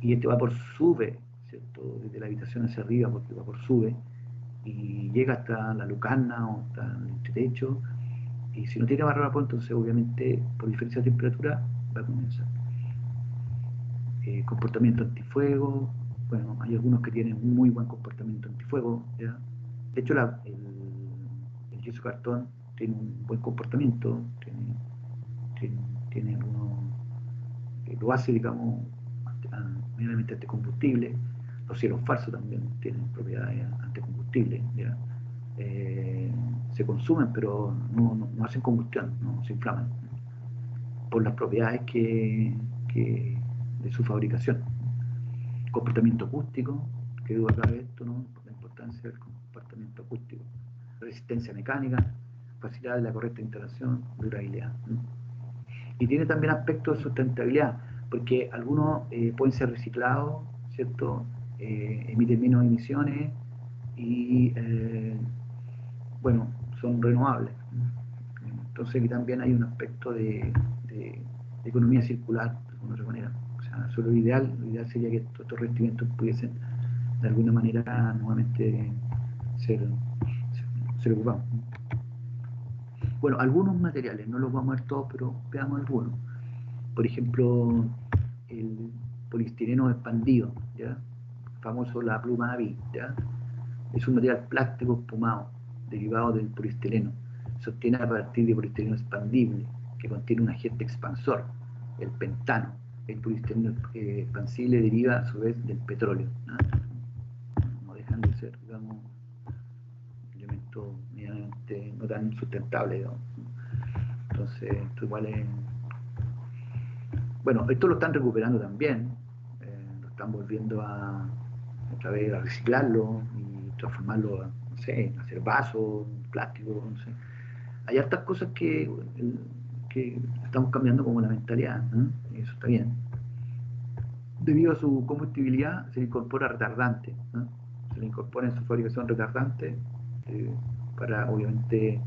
y este vapor sube, ¿cierto? Desde la habitación hacia arriba, porque el vapor sube, y llega hasta la lucarna o hasta el entretecho, y si no tiene barra de vapor, entonces obviamente por diferencia de temperatura va a condensar. Comportamiento antifuego, bueno, hay algunos que tienen un muy buen comportamiento antifuego, ¿ya? De hecho el yeso cartón tiene un buen comportamiento, tiene algunos, lo hace, digamos, medianamente anticombustible. Los cielos falsos también tienen propiedades anticombustibles, ¿ya? Se consumen, pero no hacen combustión, no se inflaman, por las propiedades de su fabricación. Comportamiento acústico, que duda cabe esto, ¿no? La importancia del comportamiento acústico. Resistencia mecánica, facilidad de la correcta instalación, durabilidad, ¿no? Y tiene también aspectos de sustentabilidad, porque algunos pueden ser reciclados, ¿cierto? Emiten menos emisiones y, bueno, son renovables. Entonces aquí también hay un aspecto de economía circular, de alguna otra manera. O sea, eso lo ideal sería que estos revestimientos pudiesen de alguna manera nuevamente ser ocupados. Bueno, algunos materiales, no los vamos a ver todos, pero veamos algunos. Por ejemplo, el poliestireno expandido, ¿ya? Famoso la pluma AVI, ¿ya? Es un material plástico espumado, derivado del poliestireno. Se obtiene a partir de poliestireno expandible, que contiene un agente expansor, el pentano. El poliestireno expansible deriva a su vez del petróleo, ¿no? No dejan de ser, digamos, elementos medianamente no tan sustentables, digamos. Entonces, esto igual es... Bueno, esto lo están recuperando también, lo están volviendo otra vez a reciclarlo y transformarlo, no sé, hacer vasos, plástico, no sé. Hay hartas cosas que estamos cambiando como la mentalidad, ¿no? Y eso está bien. Debido a su combustibilidad se le incorpora retardante, ¿no? Se le incorpora en su fabricación retardante para obviamente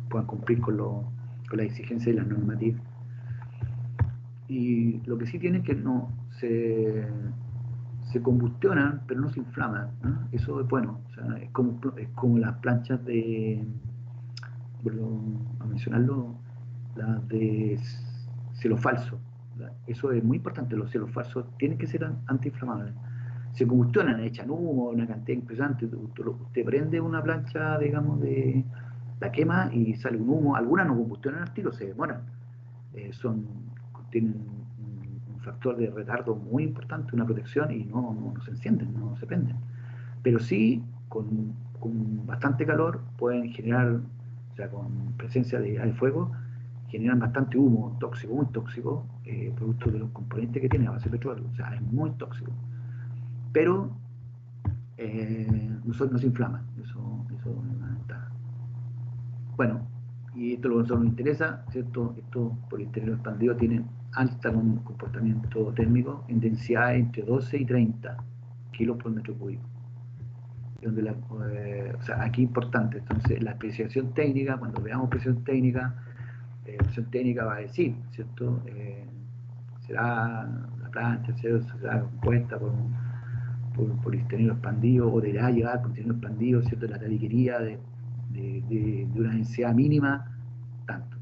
puedan cumplir con las exigencias y las normativas. Y lo que sí tiene es que no se combustionan, pero no se inflaman, ¿no? Eso es bueno. O sea, es como las planchas de, a mencionarlo, las de cielo falso. Eso es muy importante. Los cielos falsos tienen que ser antiinflamables. Se combustionan, echan humo, una cantidad impresionante. Usted prende una plancha, digamos, la quema y sale un humo. Algunas no combustionan al tiro, se demoran. Tienen un factor de retardo muy importante, una protección, y no se encienden, no se prenden. Pero sí, con bastante calor pueden generar, o sea, con presencia de fuego, generan bastante humo tóxico, muy tóxico, producto de los componentes que tiene a base de petróleo. O sea, es muy tóxico. Pero no se inflaman, eso es una ventaja. Bueno, y esto es lo que a nosotros nos interesa, ¿cierto? Estos poliestireno expandidos tienen alto comportamiento térmico en densidad entre 12 y 30 kilos por metro cúbico. Donde o sea, aquí importante, entonces la especificación técnica, cuando veamos presión técnica va a decir, ¿cierto? Será la plancha, será compuesta por poliestireno expandido, o deberá llevar poliestireno expandido, ¿cierto? La tabiquería de una densidad mínima, tanto,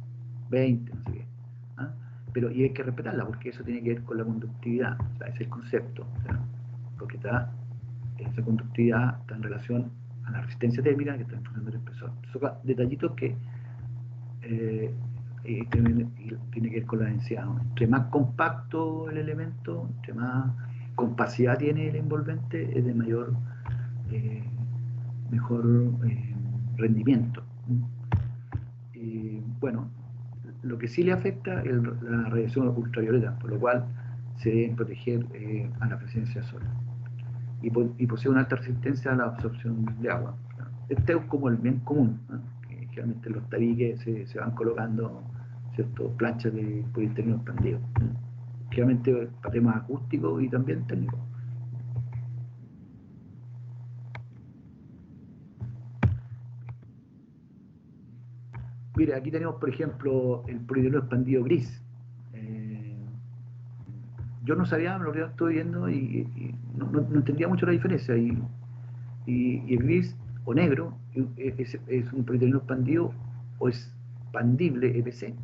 20, no sé qué. ¿Ah? Pero y hay que respetarla, porque eso tiene que ver con la conductividad, o sea, ese es el concepto, ¿sí? Porque esa conductividad está en relación a la resistencia térmica que está en función del espesor. Son detallitos que tiene que ver con la densidad, ¿no? Entre más compacto el elemento, entre más compacidad tiene el envolvente, es de mejor rendimiento. Bueno, lo que sí le afecta es la radiación ultravioleta, por lo cual se deben proteger a la presencia del sol. Y posee una alta resistencia a la absorción de agua. Este es como el bien común, ¿no? Que generalmente en los tabiques se van colocando, ¿cierto?, planchas de poliestireno expandido, ¿no? Generalmente para temas acústicos y también técnicos. Mire, aquí tenemos, por ejemplo, el polietileno expandido gris. Yo no sabía, lo que estoy viendo y no entendía mucho la diferencia. Y el gris o negro es un polietileno expandido o expandible EPC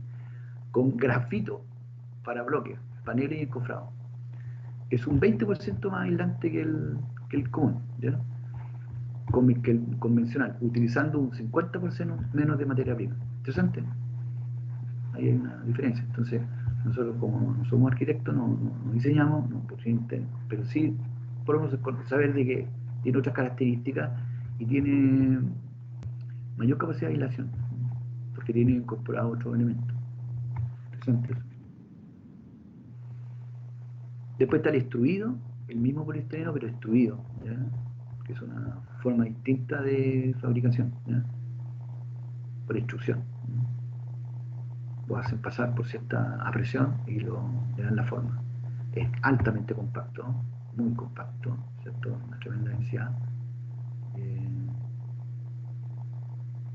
con grafito para bloques, paneles y encofrados. Es un 20% más aislante que el común, ¿ya? Que el convencional, utilizando un 50% menos de materia prima. Interesante. Ahí hay una diferencia. Entonces, nosotros como no somos arquitectos, no diseñamos, pero sí podemos saber de que tiene otras características y tiene mayor capacidad de aislación, porque tiene incorporado otros elementos. Interesante eso. Después está el extruido, el mismo poliestireno, pero extruido, ¿ya? Que es una forma distinta de fabricación, ¿ya? Por extrusión. Lo hacen pasar por cierta presión y le dan la forma. Es altamente compacto, muy compacto, ¿cierto? Una tremenda densidad.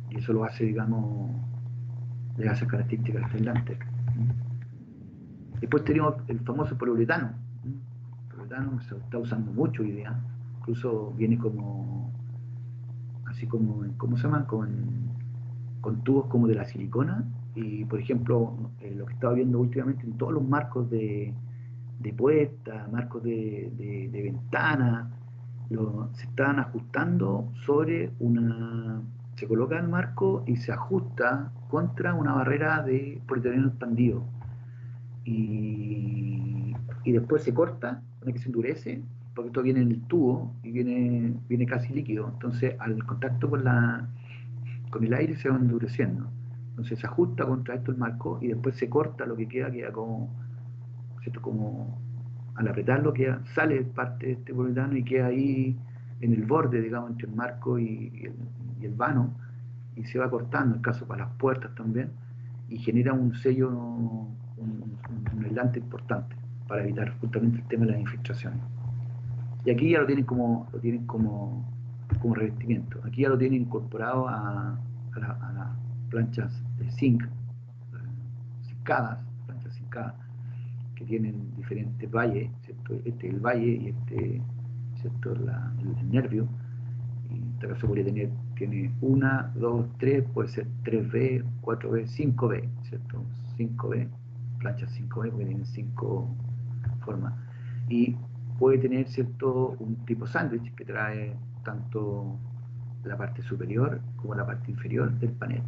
Y eso lo hace, digamos, le hace características aislantes. Después tenemos el famoso poliuretano. El poliuretano se está usando mucho hoy día. Incluso viene como, así como, ¿cómo se llama? Con tubos como de la silicona. Y, por ejemplo, lo que estaba viendo últimamente en todos los marcos de puertas, marcos de ventanas, se estaban ajustando sobre se coloca el marco y se ajusta contra una barrera de polietileno expandido. Y después se corta, una que se endurece, porque esto viene en el tubo y viene casi líquido. Entonces, al contacto con el aire se va endureciendo. Entonces se ajusta contra esto el marco y después se corta, lo que queda como, ¿cierto? Como al apretarlo sale parte de este poliuretano y queda ahí en el borde, digamos, entre el marco y el vano, y se va cortando, en el caso para las puertas también, y genera un sello, un aislante importante para evitar justamente el tema de las infiltraciones. Y aquí ya lo tienen como revestimiento. Aquí ya lo tienen incorporado a las planchas de zinc, planchas zincadas, que tienen diferentes valles, ¿cierto? Este es el valle y ¿cierto? El nervio. Y en este caso tiene 1, 2, 3, puede ser 3B, 4B, 5B, ¿cierto? 5B, planchas 5B, porque tienen 5 formas. Y puede tener, ¿cierto?, un tipo sándwich que trae tanto la parte superior como la parte inferior del panel.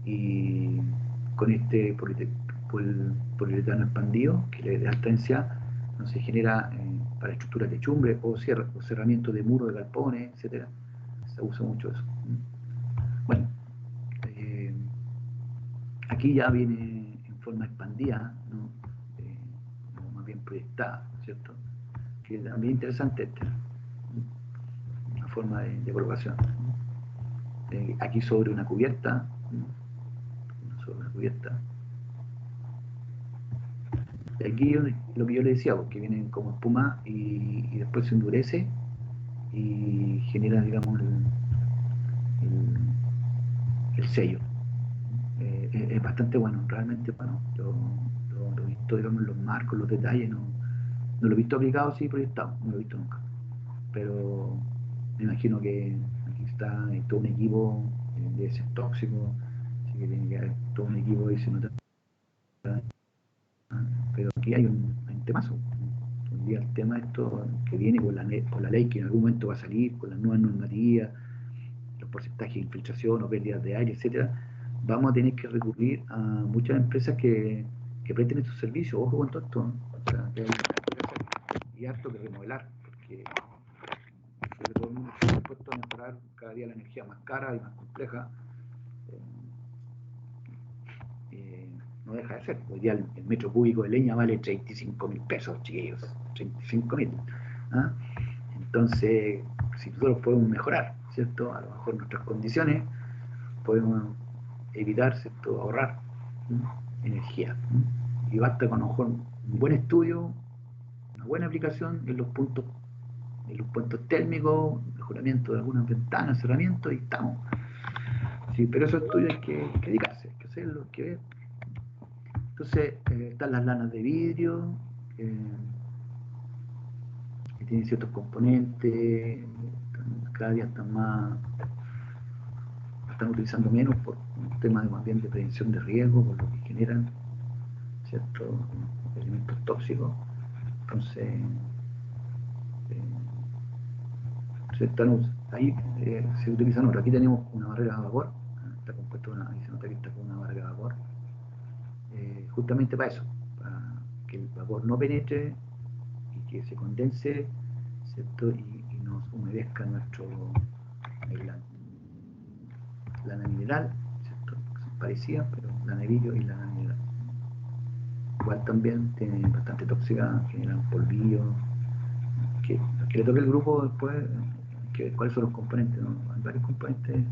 Y con este poliuretano expandido, que le da alta densidad, no se genera para estructuras de chumbre o cerramiento de muros de galpones, etcétera. Se usa mucho eso. Bueno, aquí ya viene en forma expandida, ¿no? Más bien proyectada, ¿cierto? Que es también interesante una forma de colocación. Aquí sobre una cubierta, y aquí lo que yo le decía, porque vienen como espuma y después se endurece y genera, digamos, el sello. Es bastante bueno, realmente bueno. Yo lo he visto, digamos, en los marcos, los detalles, no lo he visto aplicado, sí, proyectado, no lo he visto nunca. Pero me imagino que aquí está todo un equipo de ese tóxico, así que tiene que haber todo un equipo y se nota. Pero aquí hay un temazo. Hoy día el tema esto que viene con la ley que en algún momento va a salir, con las nuevas normativas, los porcentajes de infiltración o pérdidas de aire, etcétera, vamos a tener que recurrir a muchas empresas que presten estos servicios. Ojo con todo esto, ¿no? O sea, que hay y harto que remodelar, porque todo el mundo está dispuesto a mejorar cada día la energía más cara y más compleja. No deja de ser. Hoy día el metro cúbico de leña vale 35.000 pesos, chiquillos. 35.000. ¿Ah? Entonces, si nosotros podemos mejorar, ¿cierto? A lo mejor nuestras condiciones, podemos evitar, ¿cierto? Ahorrar energía. Y basta con a lo mejor un buen estudio, una buena aplicación en los puntos térmicos, mejoramiento de algunas ventanas, cerramientos, y estamos. Sí, pero esos estudios hay que dedicarse, hay que hacerlo, hay que ver. Entonces, están las lanas de vidrio, que tienen ciertos componentes, cada día están utilizando menos por un tema de, más bien de prevención de riesgo, por lo que generan ciertos elementos tóxicos. Entonces, ahí se utilizan otros. Aquí tenemos una barrera de vapor, está compuesto ahí se nota que está con una barrera de vapor, justamente para eso, para que el vapor no penetre y que se condense, ¿cierto? Y nos humedezca la lana mineral, ¿cierto? Son parecidas, pero lana de vidrio y lana mineral. Igual también tienen bastante tóxica, generan polvillo. Que le toque el grupo después, cuáles son los componentes, ¿no? Hay varios componentes,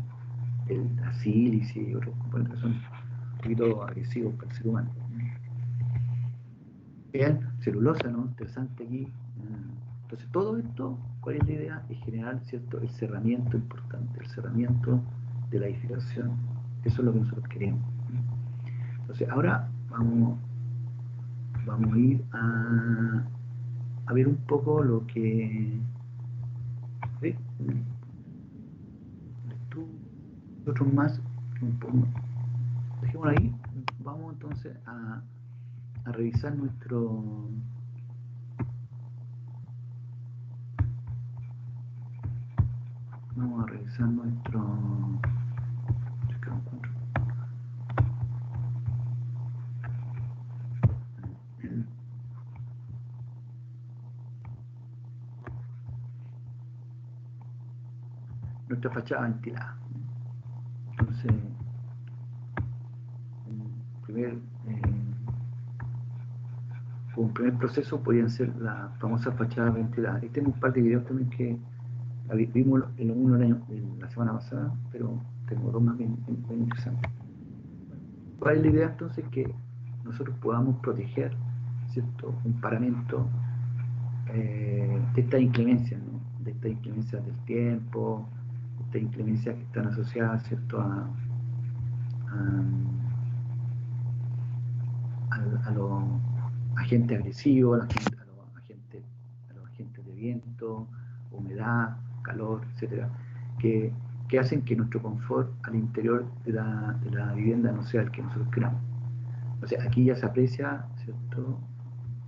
la sílice y otros componentes que son un poquito agresivos para el ser humano. Bien, celulosa, ¿no? Interesante aquí. Entonces, todo esto, ¿cuál es la idea? Es generar, ¿cierto?, el cerramiento importante, el cerramiento de la edificación. Eso es lo que nosotros queremos. Entonces, ahora vamos a ir a ver un poco lo que... ¿sí? Otros más, dejémoslo ahí. Vamos entonces a revisar vamos a revisar nuestra fachada ventilada. Entonces, como un primer proceso podrían ser las famosas fachadas ventiladas. Tengo un par de videos también que vimos en uno la semana pasada, pero tengo dos más bien interesantes. ¿Cuál es la idea entonces? Que nosotros podamos proteger, ¿cierto?, un paramento de estas inclemencias, ¿no? De estas inclemencias del tiempo, de estas inclemencias que están asociadas, ¿cierto?, a los agentes agresivos, a los agentes de viento, humedad, calor, etcétera, que hacen que nuestro confort al interior de la vivienda no sea el que nosotros queramos. O sea, aquí ya se aprecia, ¿cierto?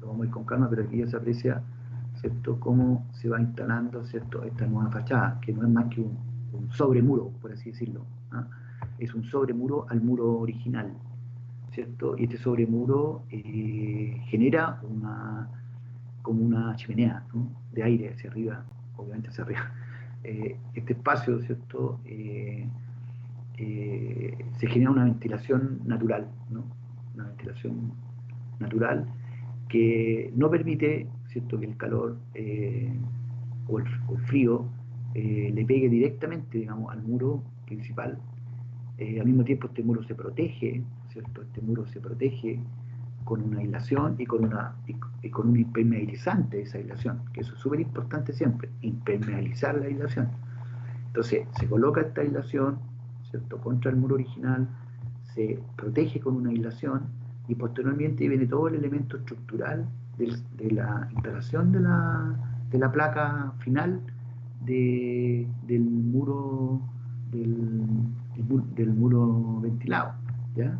Lo vamos a ir con calma, pero aquí ya se aprecia, ¿cierto?, cómo se va instalando, ¿cierto?, esta nueva fachada, que no es más que un sobremuro, por así decirlo, ¿ah? Es un sobremuro al muro original, ¿cierto? Y este sobremuro genera como una chimenea, ¿no?, de aire hacia arriba, obviamente hacia arriba. Este espacio, ¿cierto?, se genera una ventilación natural, ¿no? Una ventilación natural que no permite, ¿cierto?, que el calor o el frío le pegue directamente, digamos, al muro principal. Al mismo tiempo este muro se protege, ¿cierto? Este muro se protege con una aislación y con un impermeabilizante de esa aislación, que eso es súper importante siempre, impermeabilizar la aislación. Entonces se coloca esta aislación, ¿cierto?, contra el muro original, se protege con una aislación y posteriormente viene todo el elemento estructural de la instalación de la placa final del muro del muro ventilado, ¿ya?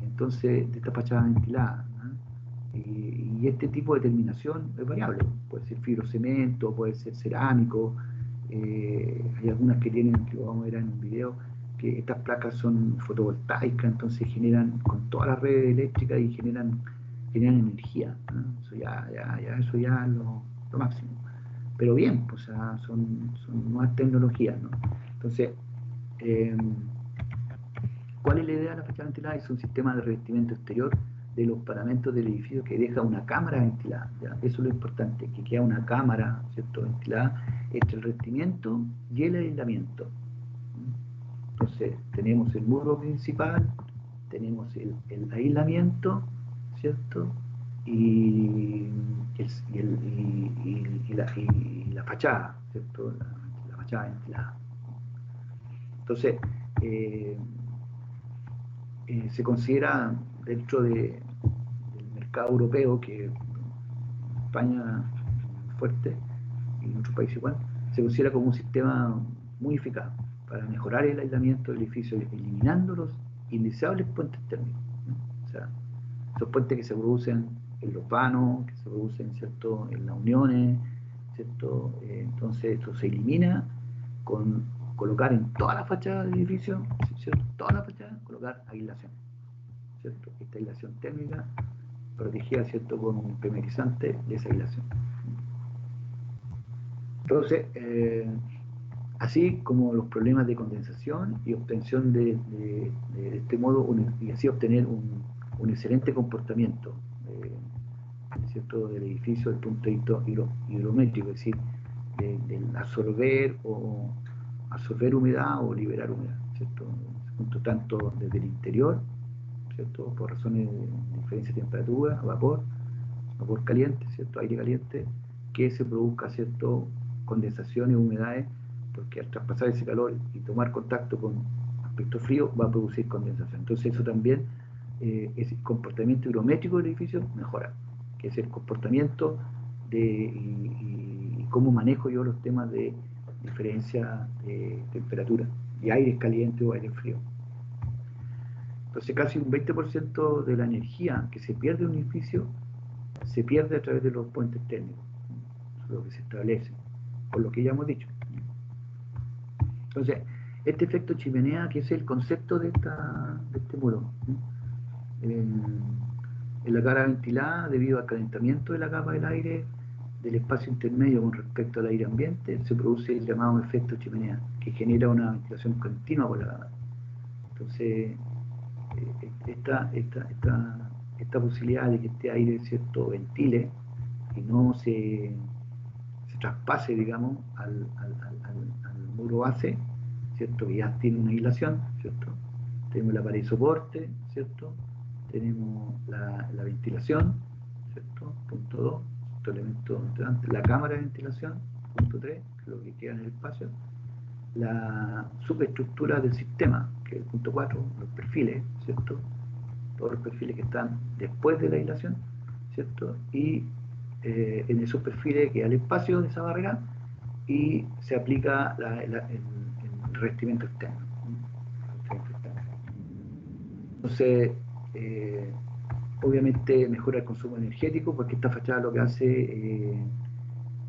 Entonces, de esta fachada ventilada, ¿no? Y este tipo de terminación es variable, puede ser fibrocemento, puede ser cerámico, hay algunas que tienen, que lo vamos a ver en un video, que estas placas son fotovoltaicas, entonces generan con todas las redes eléctricas y generan energía, ¿no? Eso eso ya es lo máximo. Pero bien, pues, o sea, son nuevas tecnologías, ¿no? Entonces, ¿cuál es la idea de la fachada ventilada? Es un sistema de revestimiento exterior de los paramentos del edificio que deja una cámara ventilada, ¿ya? Eso es lo importante, que queda una cámara, ¿cierto?, ventilada entre el revestimiento y el aislamiento. Entonces, tenemos el muro principal, tenemos el aislamiento, ¿cierto?, y la fachada, ¿cierto?, la fachada ventilada. Entonces, se considera dentro del mercado europeo, que España fuerte y en otros países igual, se considera como un sistema muy eficaz para mejorar el aislamiento del edificio, eliminando los indeseables puentes térmicos, ¿no? O sea, esos puentes que se producen en los vanos, que se producen, ¿cierto?, en las uniones, ¿cierto? Entonces esto se elimina con colocar en toda la fachada del edificio, ¿cierto?, toda la fachada, colocar aislación, ¿cierto? Esta aislación térmica protegida, ¿cierto?, con un impermeabilizante de esa aislación. Entonces, así como los problemas de condensación y obtención de este modo, y así obtener un excelente comportamiento, ¿cierto?, del edificio desde el punto de vista hidrométrico, es decir, del absorber humedad o liberar humedad, ¿cierto?, tanto desde el interior, ¿cierto?, por razones de diferencia de temperatura, vapor caliente, ¿cierto?, aire caliente, que se produzca, ¿cierto?, condensaciones, humedades, porque al traspasar ese calor y tomar contacto con aspecto frío va a producir condensación. Entonces eso también, ese comportamiento hidrométrico del edificio mejora, que es el comportamiento y cómo manejo yo los temas de diferencia de temperatura, y aire caliente o aire frío. Entonces casi un 20% de la energía que se pierde en un edificio se pierde a través de los puentes térmicos, lo que se establece, por lo que ya hemos dicho. Entonces, este efecto chimenea, que es el concepto de este muro, en la cara ventilada, debido al calentamiento de la capa del aire del espacio intermedio con respecto al aire ambiente, se produce el llamado efecto chimenea, que genera una ventilación continua por la capa. Entonces, esta posibilidad de que este aire, ¿cierto?, ventile y no se traspase, digamos, al muro base, ¿cierto?, que ya tiene una aislación, ¿cierto? Tenemos la pared de soporte, ¿cierto? Tenemos la ventilación, ¿cierto? Punto 2, otro elemento importante, la cámara de ventilación, punto 3, que es lo que queda en el espacio, la superestructura del sistema, que es el punto 4, los perfiles, ¿cierto?, todos los perfiles que están después de la aislación, ¿cierto?, y en esos perfiles queda el espacio de esa barrera y se aplica el revestimiento externo. Entonces, obviamente mejora el consumo energético, porque esta fachada lo que hace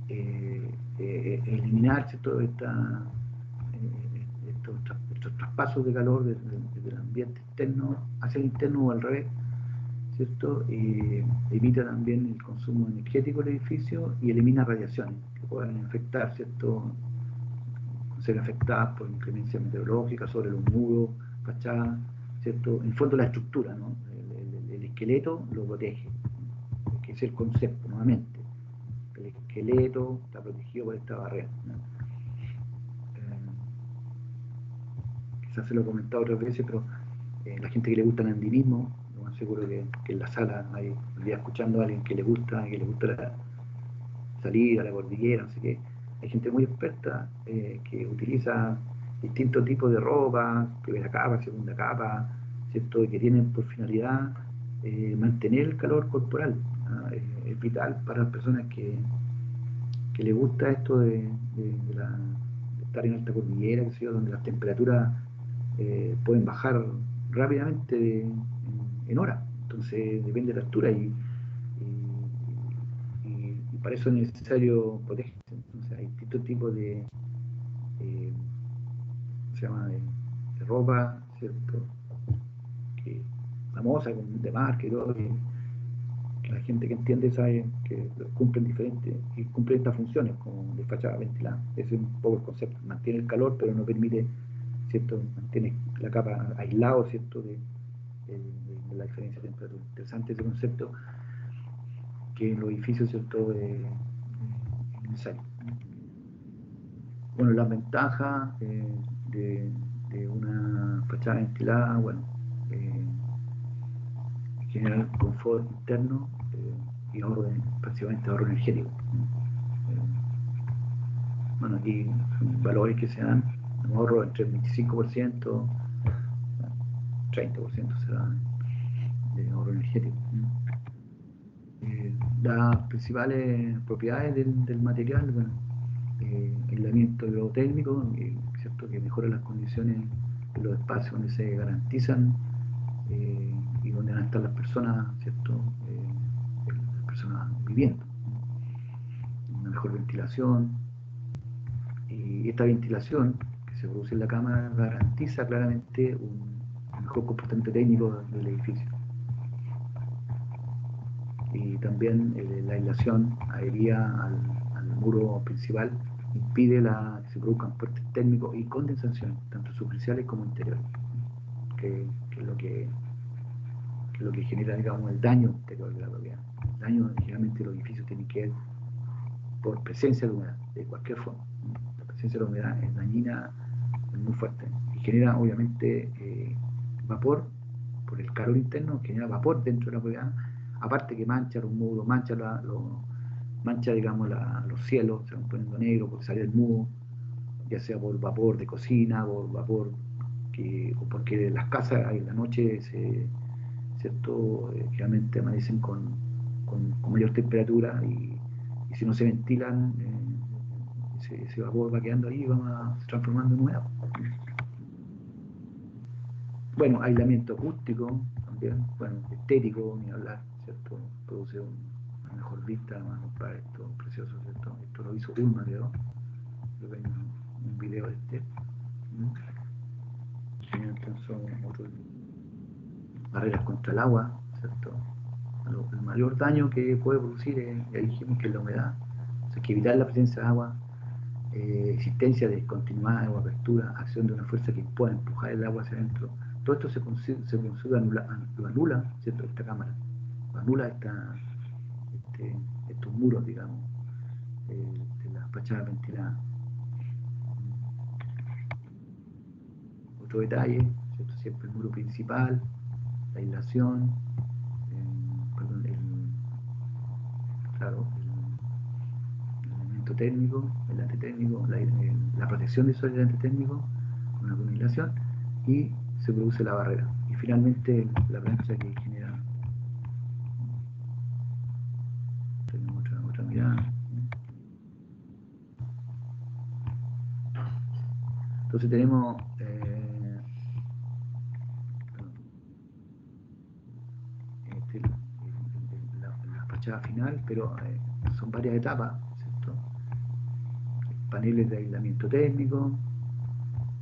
es eliminar, ¿cierto?, estos traspasos de calor desde el ambiente externo hacia el interno o al revés, ¿cierto? Evita también el consumo energético del edificio y elimina radiaciones que puedan afectar, ¿cierto?, ser afectadas por inclemencia meteorológica sobre los muros, fachadas, ¿cierto? En el fondo la estructura, ¿no? El esqueleto lo protege, que es el concepto, nuevamente. El esqueleto está protegido por esta barrera, ¿no? Quizás se lo he comentado otras veces, pero la gente que le gusta el andinismo, lo más seguro que en la sala hay un día escuchando a alguien que le gusta salir a la cordillera, no sé qué. Hay gente muy experta que utiliza distintos tipos de ropa, primera capa, segunda capa, ¿cierto?, y que tienen por finalidad mantener el calor corporal, ¿no? Es vital para las personas que les gusta esto de estar en alta cordillera, que sé yo, donde las temperaturas pueden bajar rápidamente en horas. Entonces depende de la altura y para eso es necesario protegerse. Entonces hay distintos tipos de ropa, ¿cierto?, que famosa, de marca y todo, que la gente que entiende sabe que cumplen estas funciones como de fachada ventilada. Ese es un poco el concepto: mantiene el calor pero no permite, ¿cierto?, mantiene la capa aislado, ¿cierto?, de la diferencia de temperatura. Interesante ese concepto, que en los edificios, ¿cierto?, es necesario. Bueno, las ventajas de una fachada ventilada, bueno, generar confort interno y prácticamente ahorro energético. Bueno, aquí son valores que se dan, ahorro entre el 25%, 30% será de ahorro energético. Las principales propiedades del material, bueno, aislamiento hidrotérmico, ¿cierto? Que mejora las condiciones de los espacios donde se garantizan y donde van a estar las personas, ¿cierto? Las personas viviendo. Una mejor ventilación, y esta ventilación que se produce en la cámara garantiza claramente un mejor comportamiento técnico del edificio. Y también la aislación adherida al muro principal impide que se produzcan fuertes térmicos y condensación, tanto superficiales como interiores, que es lo que genera, digamos, el daño interior de la propiedad. El daño generalmente los edificios tienen que ver por presencia de humedad, de cualquier forma. La presencia de la humedad es dañina, es muy fuerte, y genera obviamente vapor por el calor interno, genera vapor dentro de la propiedad, aparte que mancha los muros, mancha, digamos, los cielos, se van poniendo negros porque sale el mudo, ya sea por vapor de cocina, por vapor o porque las casas en la noche ¿cierto? Generalmente amanecen con mayor temperatura, y si no se ventilan, ese vapor va quedando ahí y va se transformando en humedad. Bueno, aislamiento acústico también, bueno, estético, ni hablar, ¿cierto? Produce una mejor vista, para esto precioso, ¿cierto? Esto lo hizo Ulma, creo que hay un video de este. Barreras contra el agua, ¿cierto? El mayor daño que puede producir, ya dijimos que es la humedad, o sea, hay que evitar la presencia de agua, existencia de discontinuidad o apertura, acción de una fuerza que pueda empujar el agua hacia adentro. Todo esto se consigue lo anula, ¿cierto? Esta cámara, lo anula estos muros, digamos, de las fachadas ventiladas. Otro detalle, ¿cierto? Siempre el muro principal, la aislación, perdón, claro, el elemento térmico, el antitérmico, la protección de esos elementos térmicos, una buena aislación, y se produce la barrera. Y finalmente la plancha que genera. Tenemos otra mirada. Entonces tenemos la fachada final, pero son varias etapas, ¿cierto? Paneles de aislamiento térmico,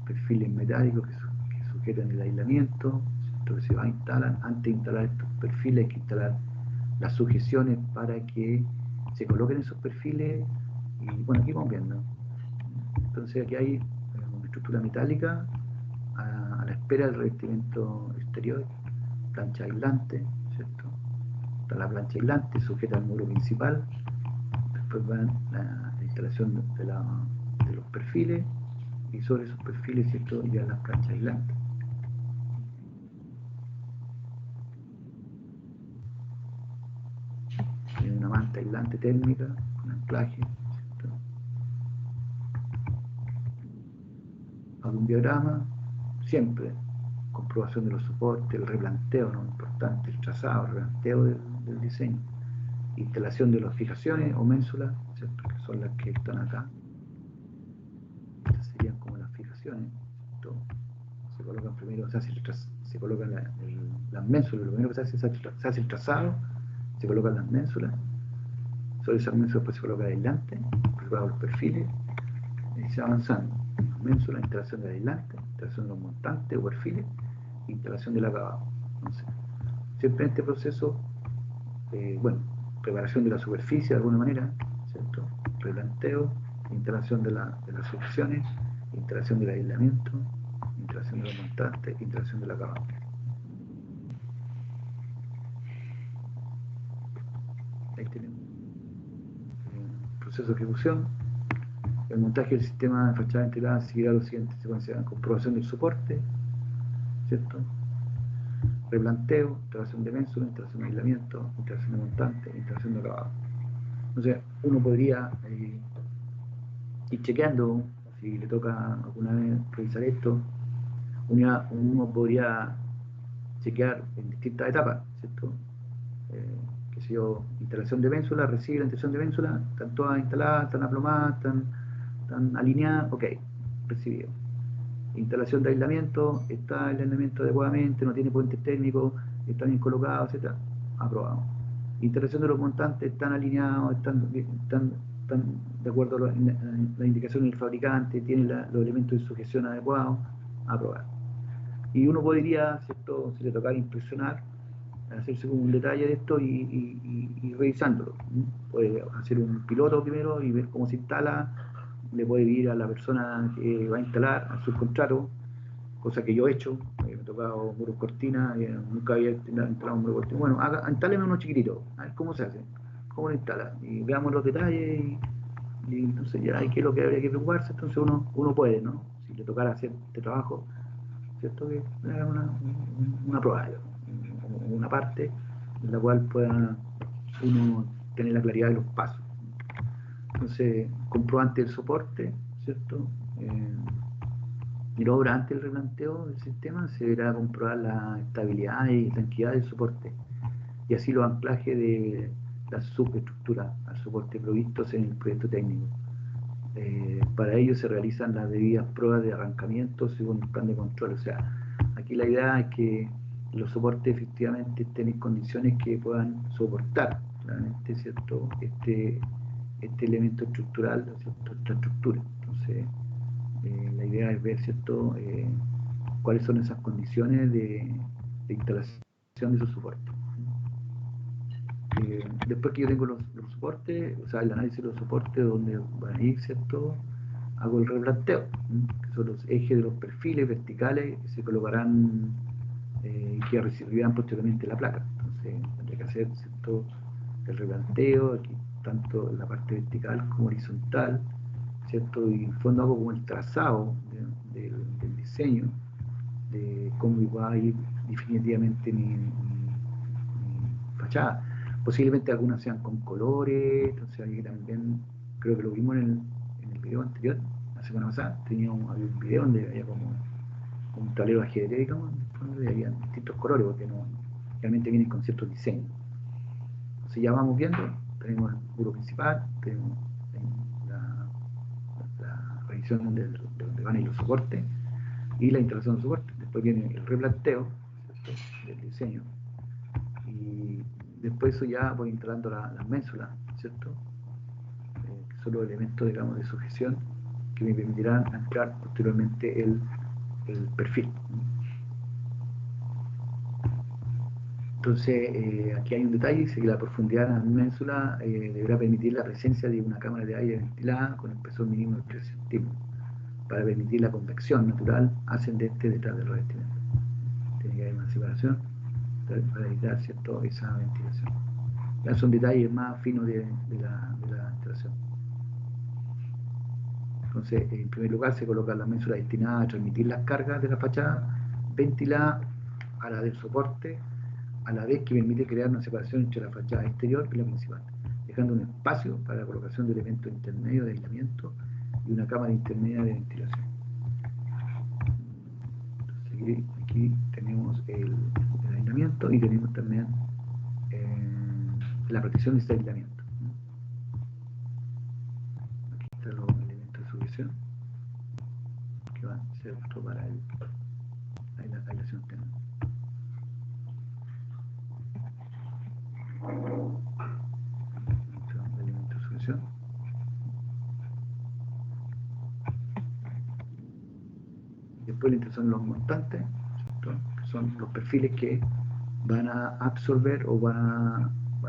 perfiles metálicos que sujetan el aislamiento, ¿cierto? Que se van a instalar. Antes de instalar estos perfiles hay que instalar las sujeciones para que se coloquen esos perfiles, y bueno, aquí vamos viendo. Entonces aquí hay una estructura metálica a la espera del revestimiento exterior, plancha aislante, ¿cierto? Está la plancha aislante, sujeta al muro principal, después va la instalación de los perfiles, y sobre esos perfiles, ¿cierto?, ya las planchas aislantes. Tiene una manta aislante térmica con anclaje, ¿cierto? Hago un diagrama, siempre comprobación de los soportes, el replanteo, ¿no? Importante, el trazado, el replanteo del diseño, instalación de las fijaciones o ménsulas, ¿cierto?, que son las que están acá. Estas serían como las fijaciones, ¿cierto? Se colocan primero, se colocan las ménsulas, lo primero que se hace el trazado, se colocan las ménsulas, sobre esas ménsulas después se coloca el aislante, se colocan los perfiles, y se va avanzando. Ménsulas, instalación del aislante, instalación de los montantes o perfiles, instalación del acabado. Entonces, siempre en este proceso, bueno, preparación de la superficie de alguna manera, ¿cierto? Replanteo, instalación de las sujeciones, instalación del aislamiento, instalación de los montantes, instalación del acabado. Ahí tenemos el proceso de ejecución. El montaje del sistema de fachada ventilada seguirá los siguientes secuencias: comprobación del soporte, ¿cierto? Replanteo, instalación de ménsula, instalación de aislamiento, instalación de montante, instalación de acabado. Entonces, uno podría ir chequeando si le toca alguna vez revisar esto, uno podría chequear en distintas etapas, ¿cierto? Que sé yo, instalación de ménsula, recibe la instalación de ménsula, están todas instaladas, están aplomadas, están alineadas, ok, recibido. Instalación de aislamiento, está el aislamiento adecuadamente, no tiene puentes técnicos, está bien colocado, etc. Aprobado. Instalación de los montantes, están alineados, están de acuerdo a la indicación del fabricante, tienen los elementos de sujeción adecuados, aprobado. Y uno podría, ¿cierto?, si le tocara inspeccionar, hacerse como un detalle de esto y revisándolo. Puede hacer un piloto primero y ver cómo se instala, le puede pedir a la persona que va a instalar, al subcontrato, cosa que yo he hecho, me ha tocado muros cortinas, nunca había instalado un muro cortina. Bueno, instáleme uno chiquitito, a ver cómo se hace, cómo lo instala, y veamos los detalles, y entonces ya hay que lo que habría que preocuparse, entonces uno puede, ¿no? Si le tocara hacer este trabajo, ¿cierto? Que haga una prueba, una parte en la cual pueda uno tener la claridad de los pasos. Entonces, comprobante del soporte, ¿cierto? Y luego durante el replanteo del sistema se deberá comprobar la estabilidad y tranquilidad del soporte, y así los anclajes de las subestructuras al soporte provistos en el proyecto técnico. Para ello se realizan las debidas pruebas de arrancamiento según el plan de control. O sea, aquí la idea es que los soportes efectivamente estén en condiciones que puedan soportar claramente, ¿cierto?, este elemento estructural, ¿cierto?, esta estructura. Entonces, la idea es ver, ¿cierto?, cuáles son esas condiciones de instalación de esos soportes. Después que yo tengo los soportes, o sea, el análisis de los soportes donde van a ir, ¿cierto?, hago el replanteo, que son los ejes de los perfiles verticales que se colocarán y que recibirán posteriormente la placa. Entonces, tendré que hacer, ¿cierto?, el replanteo, aquí tanto en la parte vertical como horizontal, ¿cierto? Y en el fondo hago como el trazado del diseño, de cómo va a ir definitivamente mi fachada. Posiblemente algunas sean con colores, entonces ahí también, creo que lo vimos en el video anterior, la semana pasada, había un video donde había como un tablero ajedrez, digamos, donde había distintos colores, porque realmente vienen con ciertos diseños. Entonces ya vamos viendo, tenemos el muro principal, tenemos la revisión de donde van a ir los soportes y la instalación de soportes. Después viene el replanteo, ¿cierto?, del diseño, y después eso ya voy instalando las ménsulas, ¿cierto?, que son los elementos, digamos, de sujeción que me permitirán anclar posteriormente el perfil. Entonces, aquí hay un detalle, dice que la profundidad de las ménsulas deberá permitir la presencia de una cámara de aire ventilada con espesor mínimo de 3 centímetros para permitir la convección natural ascendente detrás del revestimiento. Tiene que haber una separación para evitar, ¿cierto?, esa ventilación. Ya son detalles más finos de la instalación. Entonces, en primer lugar, se coloca la ménsula destinada a transmitir las cargas de la fachada, ventilada a la del soporte, a la vez que permite crear una separación entre la fachada exterior y la principal, dejando un espacio para la colocación de elementos intermedios de aislamiento y una cámara intermedia de ventilación. Entonces, aquí tenemos el aislamiento y tenemos también la protección de este aislamiento. Aquí están los elementos de sujeción que van a ser para la aislación térmica. Elementos de sujeción. Después la instalación de los montantes, ¿cierto?, que son los perfiles que van a absorber o van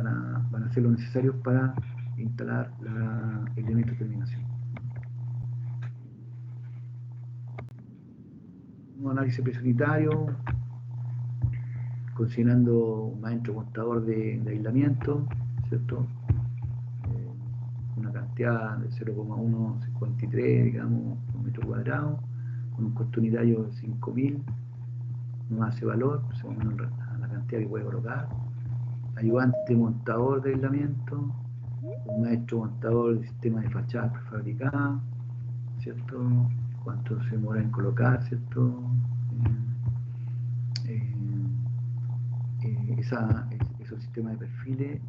a hacer lo necesario para instalar el elemento de terminación. Un análisis presunitario, considerando un maestro contador de aislamiento, ¿cierto?, una cantidad de 0,153, digamos, por metro cuadrado, con un costo unitario de 5.000, no hace valor, según la cantidad que puede colocar. Ayudante montador de aislamiento, un maestro montador de sistemas de fachadas prefabricadas, ¿cierto? Cuánto se demora en colocar, ¿cierto? Esos sistemas de perfiles,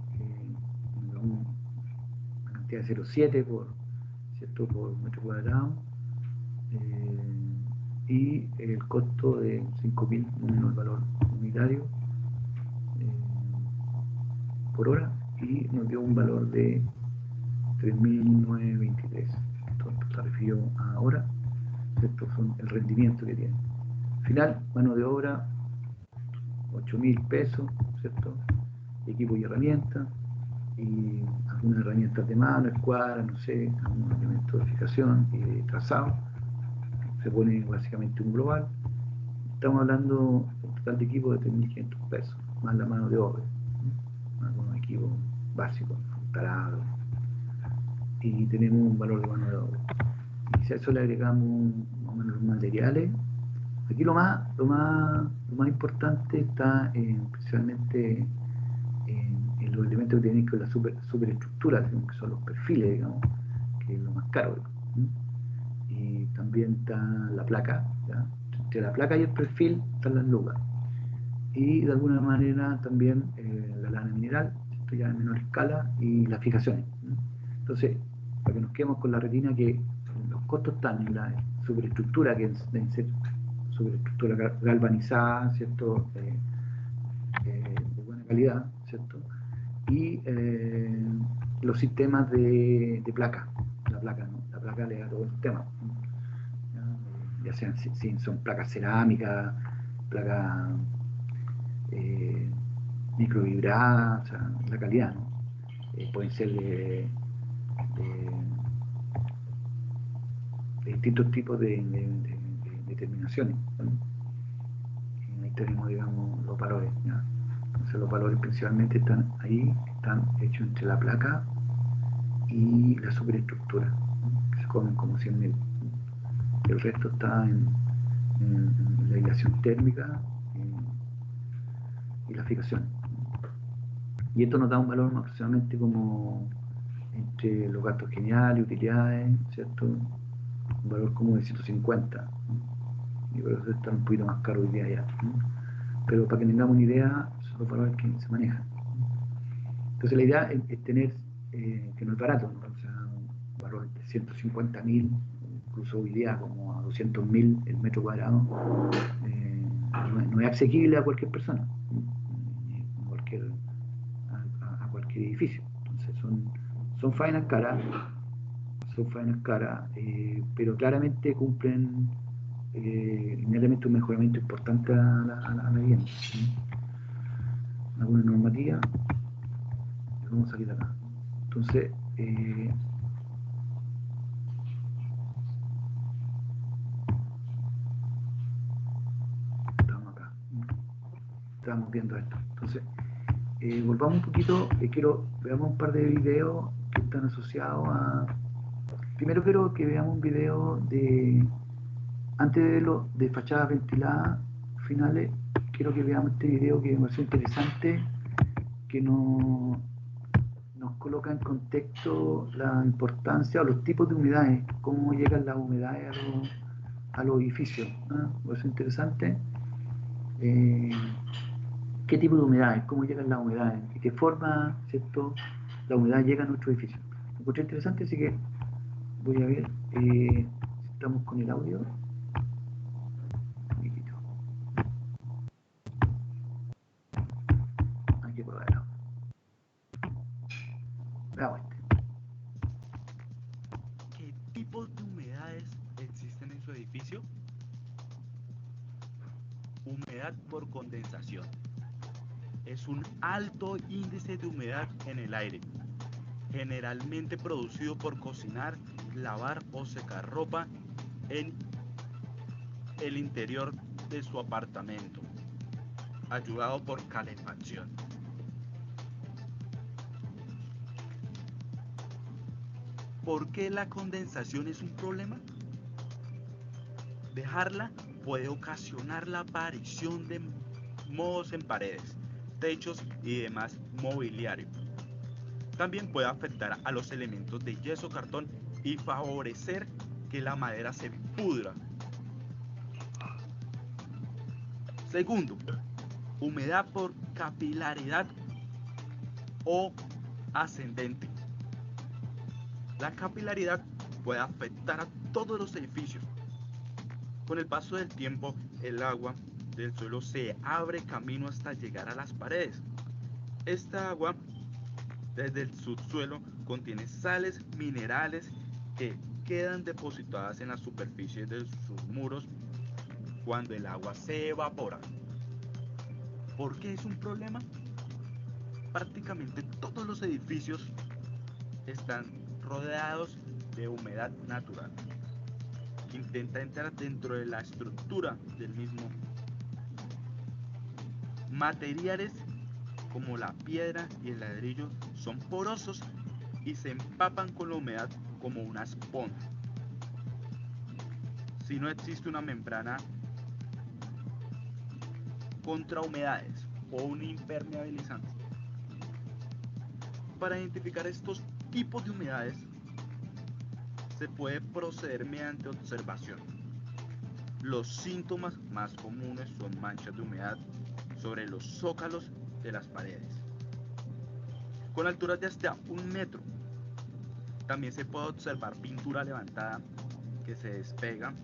una cantidad de 0,7 ¿cierto? Por metro cuadrado, y el costo de 5.000 menos el valor unitario por hora, y nos dio un valor de 3.923. Esto se refirió a hora. Estos son el rendimiento que tiene. Al final, mano de obra, 8.000 pesos, ¿cierto? Equipo y herramientas, y algunas herramientas de mano, escuadra, no sé, algún elemento de fijación y de trazado. Se pone básicamente un global. Estamos hablando del total de equipo de 3.500 pesos, más la mano de obra, algunos equipos básicos, taladros, y tenemos un valor de mano de obra. Y si a eso le agregamos más o menos los materiales, aquí lo más importante está principalmente en los elementos que tienen que ver con la superestructura, que son los perfiles, digamos, que es lo más caro, ¿no? Y también está la placa, ¿ya? Entre la placa y el perfil están las lucas, y de alguna manera también la lana mineral, esto ya en menor escala, y las fijaciones, ¿no? Entonces, para que nos quedemos con la retina, que los costos están en la superestructura, que deben ser superestructura galvanizada, ¿cierto? De buena calidad, ¿cierto? Y los sistemas de placa. La placa, ¿no? La placa le da todo el tema, ya sean si son placas cerámicas, placas microvibradas, o sea, la calidad, ¿no? Pueden ser de distintos tipos de terminaciones, ¿no? Ahí tenemos, digamos, los valores, ¿ya? Entonces los valores principalmente están ahí, están hechos entre la placa y la superestructura, ¿no? Que se comen como 100.000. El resto está en la aislación térmica y la fijación. Y esto nos da un valor aproximadamente como entre los gastos geniales, utilidades, ¿cierto? Un valor como de 150, ¿no? Y por eso está un poquito más caro hoy día ya, ¿no? Pero para que tengamos una idea, son los valores que se manejan. Entonces la idea es tener, que no es barato, ¿no? O sea, un valor de 150.000, incluso hoy día como a 200.000 el metro cuadrado, no es asequible a cualquier persona, a cualquier edificio. Entonces son faenas caras, pero claramente cumplen inmediatamente un mejoramiento importante a la vivienda, ¿sí? Alguna normativa, y vamos a salir de acá. Entonces, estamos acá, estamos viendo esto. Entonces, volvamos un poquito, veamos un par de videos que están asociados a... Primero quiero que veamos un video antes de verlo, de fachadas ventiladas finales. Quiero que veamos este video que me pareció interesante, que nos coloca en contexto la importancia o los tipos de humedades, cómo llegan las humedades a los edificios, ¿no? Me pareció interesante. ¿Qué tipo de humedades? ¿Cómo llegan las humedades? ¿De qué forma, cierto, la humedad llega a nuestro edificio? Me encontré interesante, así que voy a ver si estamos con el audio. Hay que probar el audio. Veamos este. ¿Qué tipos de humedades existen en su edificio? Humedad por condensación. Es un alto índice de humedad en el aire, generalmente producido por cocinar, lavar o secar ropa en el interior de su apartamento, ayudado por calefacción. ¿Por qué la condensación es un problema? Dejarla puede ocasionar la aparición de mohos en paredes, techos y demás mobiliario. También puede afectar a los elementos de yeso, cartón y favorecer que la madera se pudra. Segundo, humedad por capilaridad o ascendente. La capilaridad puede afectar a todos los edificios. Con el paso del tiempo, el agua del suelo se abre camino hasta llegar a las paredes. Esta agua desde el subsuelo contiene sales minerales que quedan depositadas en la superficie de sus muros cuando el agua se evapora. ¿Por qué es un problema? Prácticamente todos los edificios están rodeados de humedad natural que intenta entrar dentro de la estructura del mismo. Materiales como la piedra y el ladrillo son porosos y se empapan con la humedad como una esponja. Si no existe una membrana contra humedades o un impermeabilizante. Para identificar estos tipos de humedades se puede proceder mediante observación. Los síntomas más comunes son manchas de humedad sobre los zócalos de las paredes, con alturas de hasta 1 metro. También se puede observar pintura levantada que se despega.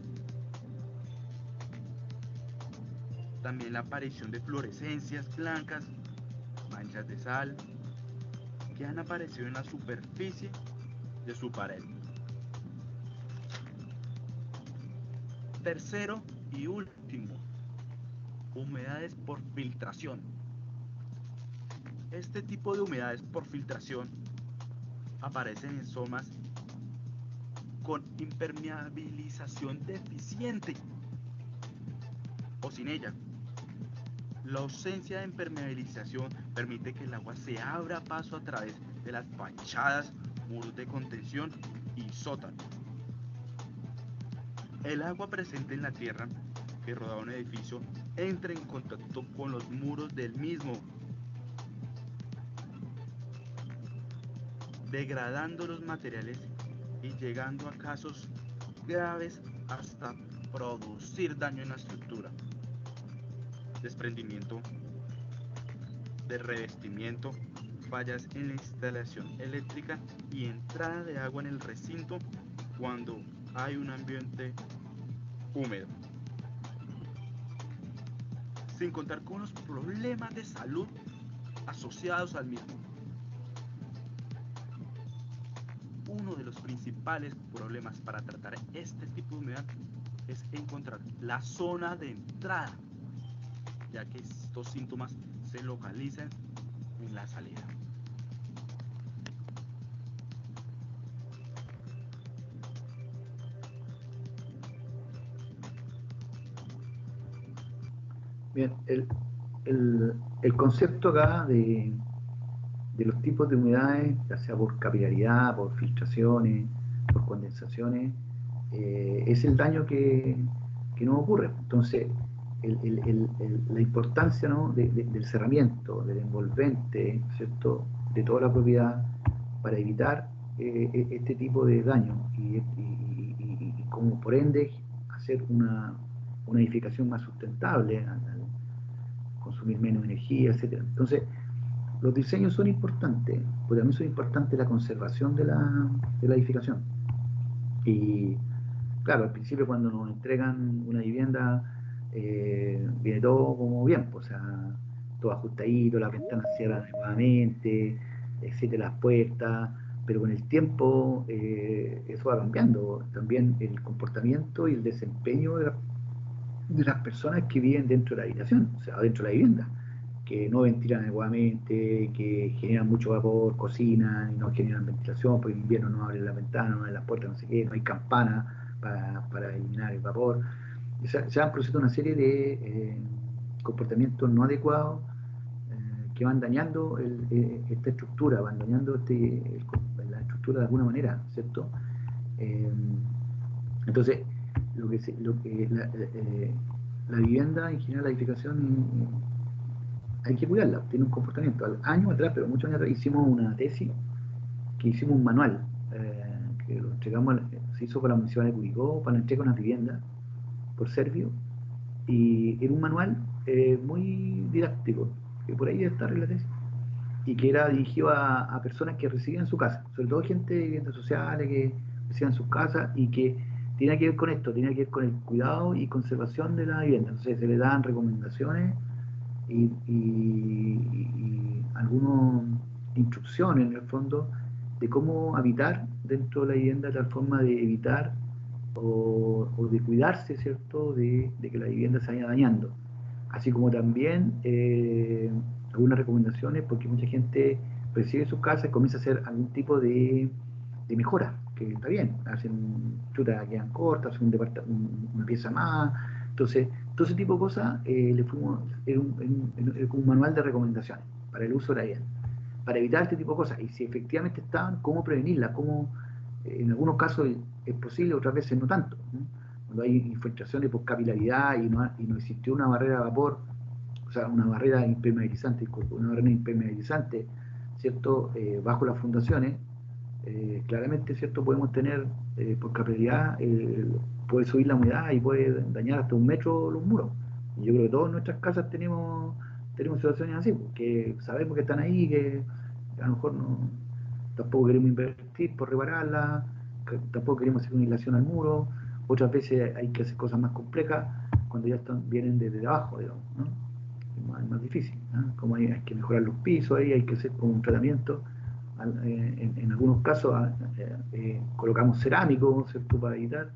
También la aparición de fluorescencias blancas, manchas de sal, que han aparecido en la superficie de su pared. Tercero y último, humedades por filtración. Este tipo de humedades por filtración aparecen en zonas con impermeabilización deficiente o sin ella. La ausencia de impermeabilización permite que el agua se abra paso a través de las fachadas, muros de contención y sótano. El agua presente en la tierra que rodea un edificio entra en contacto con los muros del mismo, degradando los materiales y llegando a casos graves hasta producir daño en la estructura, desprendimiento de revestimiento, fallas en la instalación eléctrica y entrada de agua en el recinto cuando hay un ambiente húmedo, sin contar con los problemas de salud asociados al mismo. Uno de los principales problemas para tratar este tipo de humedad es encontrar la zona de entrada, ya que estos síntomas se localizan en la salida. Bien, el concepto acá de los tipos de humedades, ya sea por capilaridad, por filtraciones, por condensaciones, es el daño que nos ocurre. Entonces, la importancia, ¿no?, del cerramiento, del envolvente, ¿cierto?, de toda la propiedad para evitar este tipo de daño y como por ende hacer una edificación más sustentable, al consumir menos energía, etcétera. Entonces, los diseños son importantes, pero también son importantes la conservación de la edificación. Y claro, al principio cuando nos entregan una vivienda, viene todo como bien, pues, o sea, todo ajustadito, las ventanas cierran adecuadamente, etcétera, las puertas, pero con el tiempo eso va cambiando. También el comportamiento y el desempeño de las personas que viven dentro de la habitación, o sea, dentro de la vivienda, que no ventilan adecuadamente, que generan mucho vapor, cocinan y no generan ventilación, porque en invierno no abren las ventanas, no abren las puertas, no sé qué, no hay campana para eliminar el vapor. Se han producido una serie de comportamientos no adecuados que van dañando esta estructura, van dañando la estructura de alguna manera, ¿cierto? Entonces, la vivienda en general, la edificación, hay que cuidarla, tiene un comportamiento. Años atrás, pero muchos años atrás, hicimos una tesis, que hicimos un manual, que lo entregamos, se se hizo con la Municipalidad de Curicó para la entrega de unas viviendas por Servio, y era un manual muy didáctico, que por ahí debe estar en la tesis, y que era dirigido a personas que residían en su casa, sobre todo gente de viviendas sociales que residían en sus casas, y que tiene que ver con esto, tiene que ver con el cuidado y conservación de la vivienda. Entonces se le dan recomendaciones y algunas instrucciones en el fondo de cómo habitar dentro de la vivienda de tal forma de evitar o de cuidarse, ¿cierto?, de que la vivienda se vaya dañando. Así como también algunas recomendaciones, porque mucha gente recibe sus casas y comienza a hacer algún tipo de mejora, que está bien, hacen chutas, quedan cortas, hacen una pieza más. Entonces, todo ese tipo de cosas era como un manual de recomendaciones para el uso de la vivienda, para evitar este tipo de cosas, y si efectivamente estaban, cómo prevenirlas, cómo en algunos casos es posible, otras veces no tanto, ¿no? Cuando hay infiltraciones por capilaridad y no existió una barrera de vapor, o sea, una barrera impermeabilizante, ¿cierto? Bajo las fundaciones, claramente, ¿cierto? Podemos tener, por capilaridad, puede subir la humedad y puede dañar hasta 1 metro los muros. Y yo creo que todas nuestras casas tenemos situaciones así, porque sabemos que están ahí, que a lo mejor tampoco queremos invertir por repararla, tampoco queremos hacer una aislación al muro. Otras veces hay que hacer cosas más complejas cuando ya vienen desde abajo, digamos, ¿no? Es más difícil, ¿no? Como hay que mejorar los pisos, ahí hay que hacer como un tratamiento. En algunos casos colocamos cerámico, ¿cierto?, para evitar,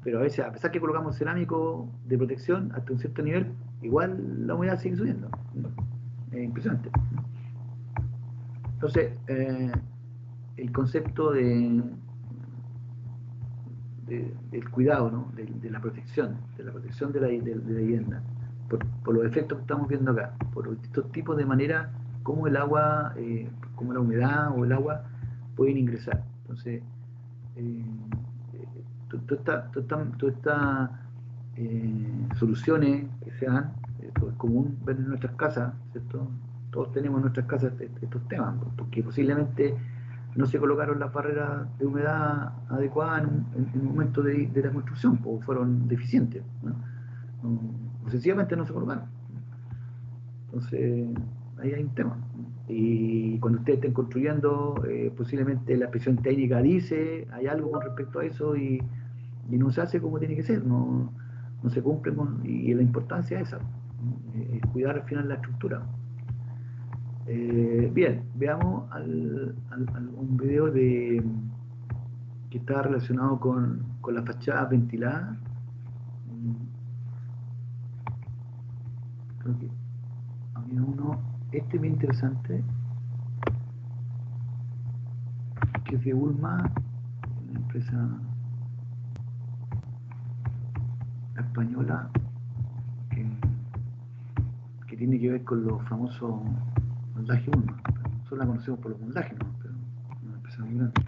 pero a veces, a pesar que colocamos cerámico de protección hasta un cierto nivel, igual la humedad sigue subiendo, ¿no? Es impresionante. Entonces, el concepto del cuidado, ¿no?, de la protección de la vivienda, por los efectos que estamos viendo acá, por estos tipos de manera como el agua, como la humedad o el agua pueden ingresar. Entonces, todas estas soluciones que se dan, esto es común ver en nuestras casas, ¿cierto? Todos tenemos en nuestras casas estos temas, porque posiblemente no se colocaron las barreras de humedad adecuadas en el momento de la construcción, o fueron deficientes, ¿no? O sencillamente no se colocaron. Entonces, ahí hay un tema. Y cuando ustedes estén construyendo, posiblemente la expresión técnica dice, hay algo con respecto a eso, y no se hace como tiene que ser, no se cumple y la importancia es esa, es cuidar al final la estructura. Bien, veamos un video que está relacionado con la fachada ventilada. Creo que había uno, este bien interesante, que es de Ulma, una empresa española que tiene que ver con los famosos moldajes Ulma. Nosotros la conocemos por los moldajes, ¿no? Pero es una empresa muy grande.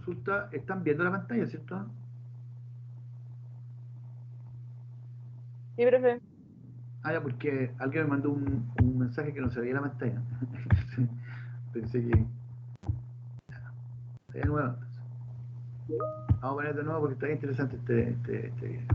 consulta, están viendo la pantalla, ¿cierto? Sí, profe. Ah, ya, porque alguien me mandó un mensaje que no se veía la pantalla. Pensé que... De nuevo, entonces. Vamos a poner de nuevo porque está interesante este video.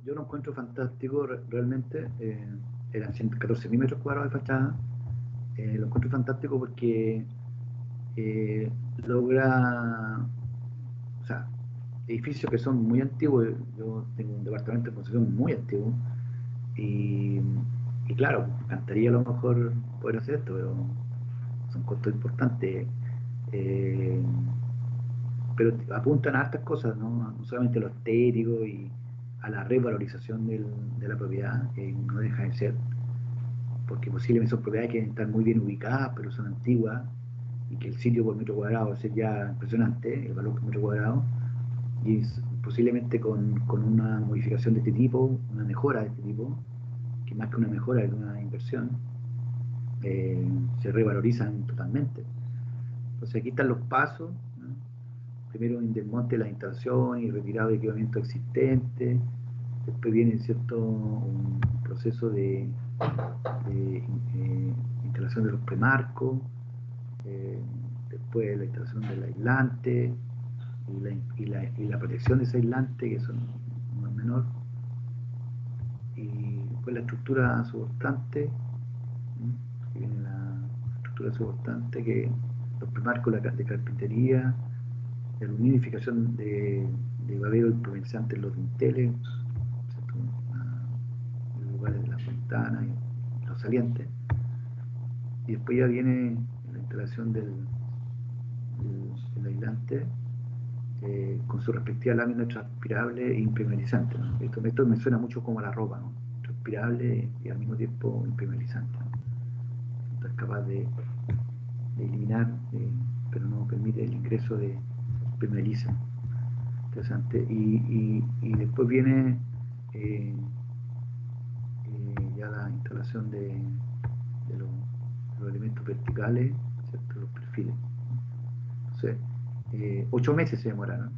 Yo lo encuentro fantástico realmente. Eran 114 metros cuadrados de fachada. Lo encuentro fantástico porque logra, o sea, edificios que son muy antiguos. Yo tengo un departamento de construcción muy antiguo y, y claro, me encantaría a lo mejor poder hacer esto, pero son costos importantes. Eh, pero apuntan a hartas cosas, ¿no? No solamente a lo estético y a la revalorización de la propiedad, que no deja de ser, porque posiblemente son propiedades que están muy bien ubicadas, pero son antiguas, y que el sitio por metro cuadrado va a ser ya impresionante, el valor por metro cuadrado, y posiblemente con una modificación de este tipo, una mejora de este tipo, que más que una mejora es una inversión, se revalorizan totalmente. Entonces aquí están los pasos, ¿no? Primero en desmonte de las instalaciones y retirado de equipamiento existente. Después viene, ¿cierto?, un proceso de instalación de los premarcos, después la instalación del aislante y la protección de ese aislante, que son no es menor, y después la estructura soportante, ¿sí? Que viene la estructura soportante que los premarcos de carpintería, de unificación de babero y provenzante en los dinteles, en los lugares de las ventanas y los salientes. Y después ya viene la instalación del aislante con su respectiva lámina transpirable e impermeabilizante, ¿no? Esto me suena mucho como a la ropa, ¿no? Transpirable y al mismo tiempo impermeabilizante, ¿no? Entonces es capaz de eliminar, pero no permite el ingreso de impermeabiliza. Interesante. Y después viene ya la instalación de los elementos verticales, ¿cierto? Los perfiles. Entonces, 8 meses se demoraron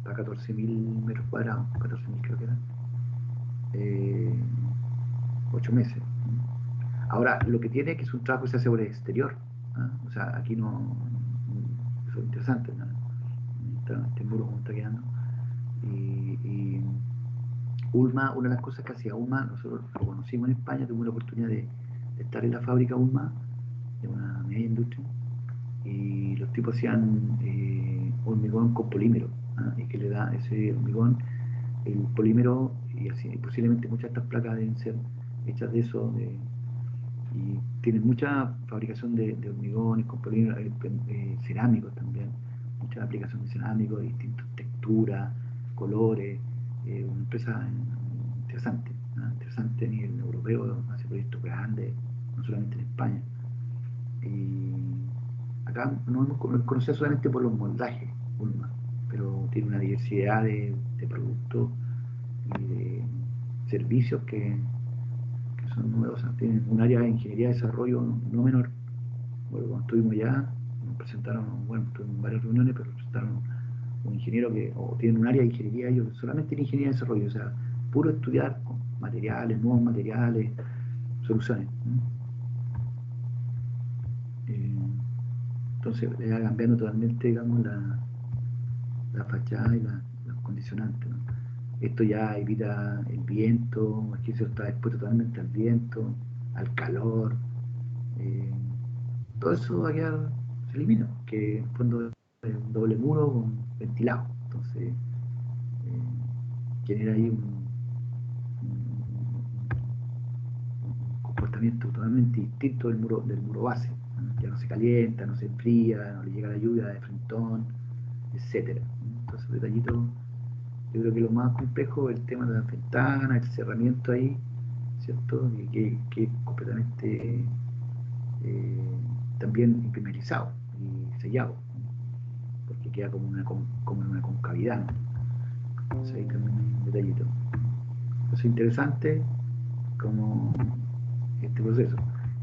para 14.000 metros cuadrados, 14.000 creo que eran. 8 meses. Ahora, lo que tiene es que es un trabajo que se hace por el exterior, ¿ah? O sea, aquí no, eso es interesante, ¿no? Este muro como está quedando. Y Ulma, una de las cosas que hacía Ulma, nosotros lo conocimos en España, tuvimos la oportunidad de estar en la fábrica Ulma, de una media industria, y los tipos hacían hormigón con polímero, ¿ah? Y que le da ese hormigón, el polímero, y así, y posiblemente muchas de estas placas deben ser hechas de eso, y tienen mucha fabricación de hormigones con polímero, cerámicos también, mucha aplicación de cerámicos, de distintas texturas, colores, una empresa interesante, ¿no? Interesante a nivel europeo, hace proyectos grandes, no solamente en España. Y acá no hemos conocido solamente por los moldajes, Ulma, pero tiene una diversidad de productos y de servicios que son nuevosas. Tienen un área de ingeniería de desarrollo no menor. Bueno, cuando estuvimos allá, nos presentaron, bueno, estuvimos en varias reuniones, pero presentaron un ingeniero que, o tienen un área de ingeniería ellos, solamente en ingeniería de desarrollo, o sea, puro estudiar con materiales, nuevos materiales, soluciones. Entonces le va cambiando totalmente, digamos, la fachada y los condicionantes, ¿no? Esto ya evita el viento, aquí se está expuesto totalmente al viento, al calor, todo eso va a quedar, se elimina, que en el fondo es un doble muro con ventilado, entonces genera ahí un comportamiento totalmente distinto del muro base, ¿no? Ya no se calienta, no se enfría, no le llega la lluvia de frentón, etcétera. Entonces, detallito, yo creo que lo más complejo es el tema de las ventanas, el cerramiento ahí, ¿cierto? Y que es completamente también impermeabilizado y sellado, ¿no? Porque queda como en una concavidad, ¿no? Entonces ahí también hay un detallito. Entonces interesante como este proceso.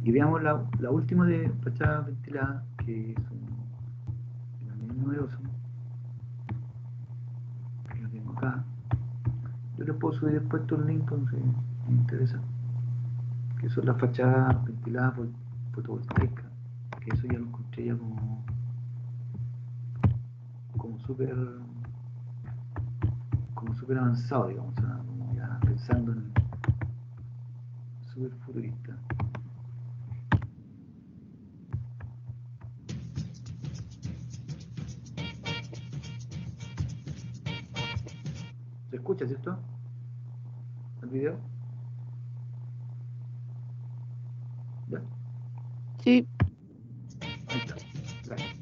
Y veamos la última de fachada ventilada, que es también novedoso, que lo tengo acá. Yo les puedo subir después todo el link, entonces me interesa. Que son las fachadas ventiladas por fotovoltaica, que eso ya lo encontré ya como súper avanzado, digamos, o sea, como ya pensando en súper futurista. ¿Se escucha, cierto? ¿El video? ¿Ya? Sí. Ahí está. Gracias.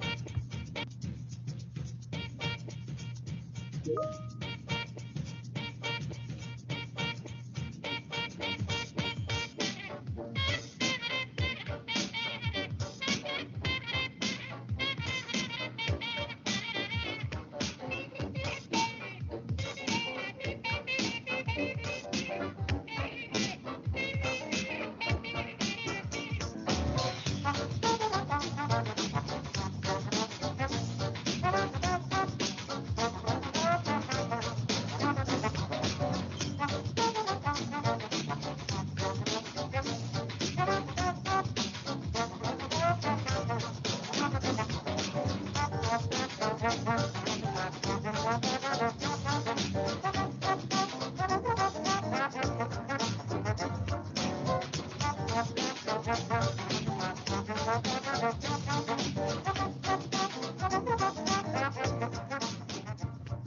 Thank you.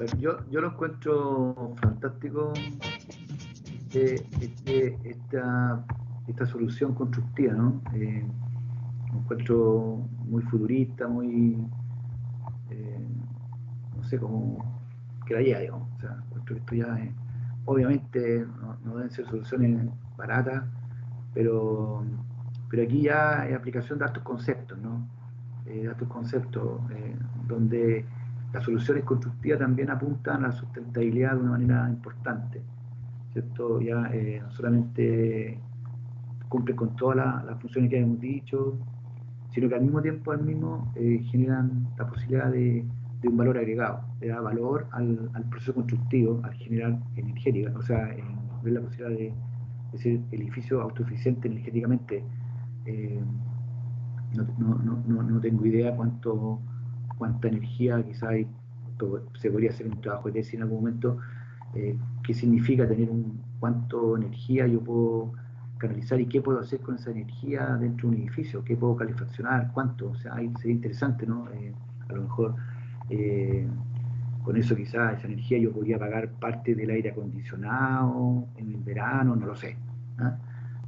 Bueno, yo lo encuentro fantástico, esta solución constructiva, ¿no? Lo encuentro muy futurista, muy, eh, no sé, como que la lleva, digamos. O sea, encuentro que esto ya es, obviamente no deben ser soluciones baratas, pero, pero aquí ya hay aplicación de altos conceptos, ¿no? Altos conceptos, donde las soluciones constructivas también apuntan a la sustentabilidad de una manera importante, ¿cierto? Ya no solamente cumplen con todas las funciones que hemos dicho, sino que al mismo tiempo generan la posibilidad de un valor agregado, le da valor al proceso constructivo, al generar energética, o sea, ver la posibilidad de ser el edificio autoeficiente energéticamente. eh, no tengo idea cuánta energía quizás se podría hacer un trabajo de tesis en algún momento, qué significa tener cuánto energía yo puedo canalizar y qué puedo hacer con esa energía dentro de un edificio, qué puedo calefaccionar, cuánto, o sea, ahí sería interesante, ¿no? A lo mejor eh, con eso quizás esa energía yo podría pagar parte del aire acondicionado en el verano, no lo sé. ¿Ah?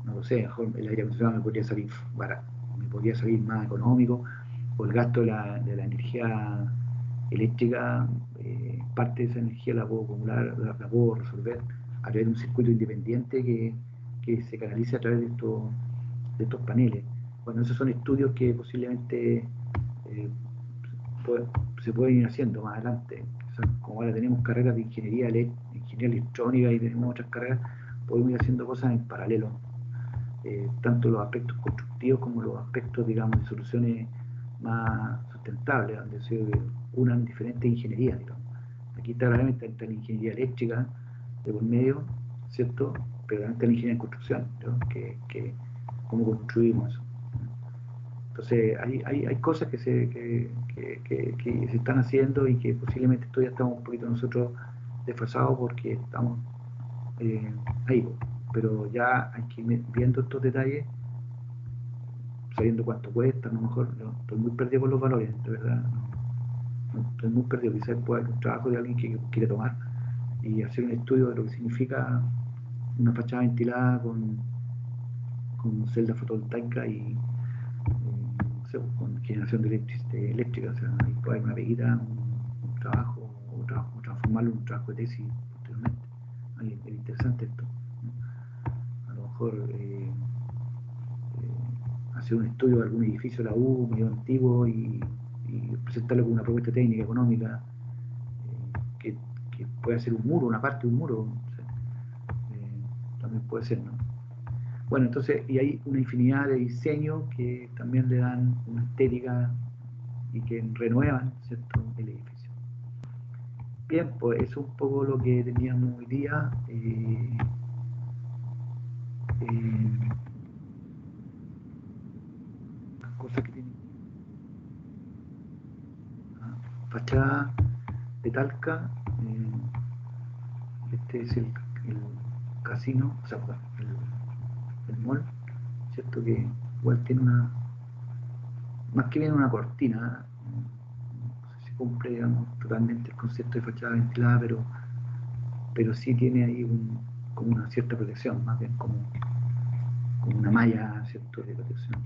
No lo sé, mejor el aire acondicionado me podría salir barato, me podría salir más económico, o el gasto de la energía eléctrica, parte de esa energía la puedo acumular, la puedo resolver a través de un circuito independiente que se canalice a través de estos paneles. Bueno, esos son estudios que posiblemente eh, se pueden ir haciendo más adelante. O sea, como ahora tenemos carreras de ingeniería electrónica y tenemos otras carreras, podemos ir haciendo cosas en paralelo, tanto los aspectos constructivos como los aspectos, digamos, de soluciones más sustentables, donde se unan diferentes ingenierías, digamos. Aquí está claramente la ingeniería eléctrica de por medio, ¿cierto? Pero también está la ingeniería en construcción, ¿no? Cómo construimos eso. Entonces, hay cosas que se están haciendo y que posiblemente todavía estamos un poquito nosotros desfasados porque estamos ahí. Pero ya hay que ir viendo estos detalles, sabiendo cuánto cuesta, a lo mejor estoy muy perdido con los valores, de verdad. Estoy muy perdido. Quizás pueda haber un trabajo de alguien que quiere tomar y hacer un estudio de lo que significa una fachada ventilada con celda fotovoltaica y no sé, con generación de eléctrica, o sea, ahí puede haber una peguita, un trabajo, o transformarlo en un trabajo de tesis posteriormente. Ahí es interesante esto, ¿no? A lo mejor hacer un estudio de algún edificio de la U medio antiguo y presentarlo como una propuesta técnica, económica, que puede ser un muro, una parte de un muro, o sea, también puede ser, ¿no? Bueno, entonces, y hay una infinidad de diseños que también le dan una estética y que renuevan, ¿cierto?, el edificio. Bien, pues eso es un poco lo que teníamos hoy día. Las cosas que tienen. Fachada de Talca. Este es el casino, o sea, el mall, ¿cierto? Que igual tiene más que bien una cortina, no sé si cumple, digamos, totalmente el concepto de fachada ventilada, pero sí tiene ahí como una cierta protección, más bien como una malla, ¿cierto?, de protección.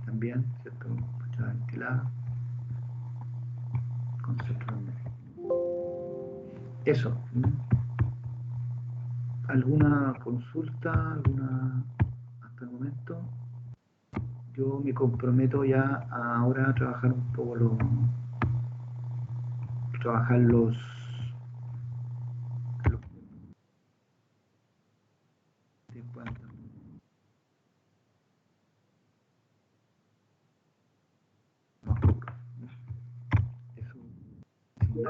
También, ¿cierto? Fachada ventilada, concepto también. Eso. ¿Alguna consulta? Hasta el momento? Yo me comprometo ya ahora a trabajar un poco trabajar los más rubros. Eso es importante.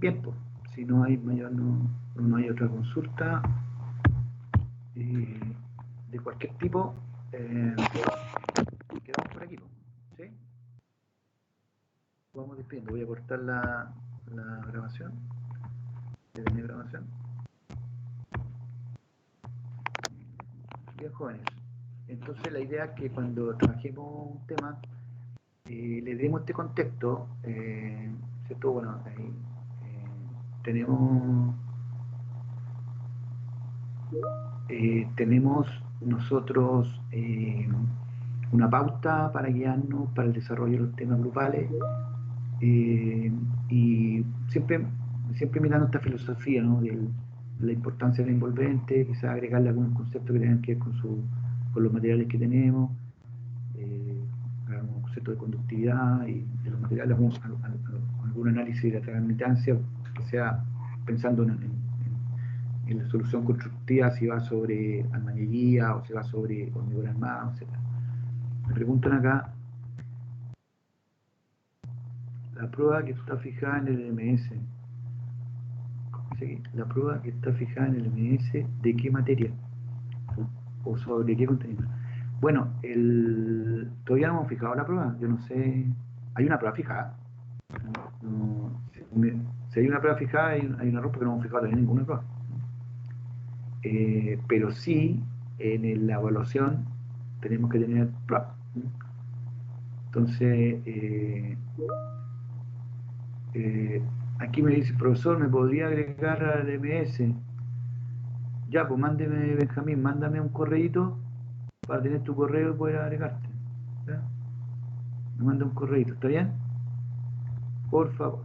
Bien, pues, si no hay mayor, no hay otra consulta de cualquier tipo, quedamos por aquí, ¿sí? Vamos despidiendo. Voy a cortar la grabación. Mi grabación. Bien, jóvenes. Entonces la idea es que cuando trabajemos un tema, le demos este contexto, ¿cierto? Bueno, ahí tenemos nosotros una pauta para guiarnos para el desarrollo de los temas grupales, y siempre mirando esta filosofía, ¿no? De la importancia del envolvente, quizás agregarle algunos conceptos que tengan que ver con los materiales que tenemos, un concepto de conductividad y de los materiales, algún análisis de la transmitancia que sea pensando en la solución constructiva, si va sobre albañilería o si va sobre hormigón armado, etc. Me preguntan acá, la prueba que está fijada en el MS, la prueba que está fijada en el MS, ¿de qué materia? ¿O sobre qué contenido? Bueno, todavía no hemos fijado la prueba, yo no sé, hay una prueba fijada. Si hay una prueba fijada, hay un error porque no hemos fijado todavía ninguna prueba. Pero sí, en la evaluación tenemos que tener pruebas. Entonces, aquí me dice, profesor, ¿me podría agregar al MS? Ya, pues mándeme, Benjamín, mándame un correíto para tener tu correo y poder agregarte. ¿Ya? Me manda un correíto, ¿está bien? Por favor.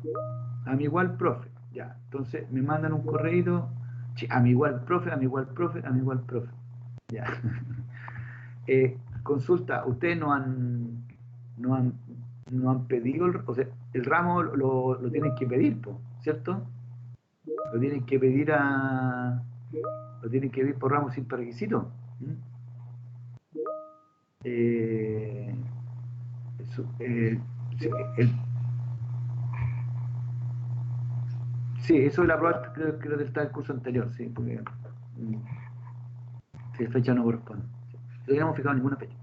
A mi igual profe. Ya, entonces me mandan un correíto. A mi igual profe, a mi igual profe, a mi igual profe. Ya. Consulta, ustedes no han pedido, o sea, el ramo lo tienen que pedir, ¿cierto? Lo tienen que pedir por ramo sin requisito. Sí, eso de la prueba creo que está el curso anterior, sí, porque si la fecha no corresponde. Todavía no hemos fijado ninguna fecha.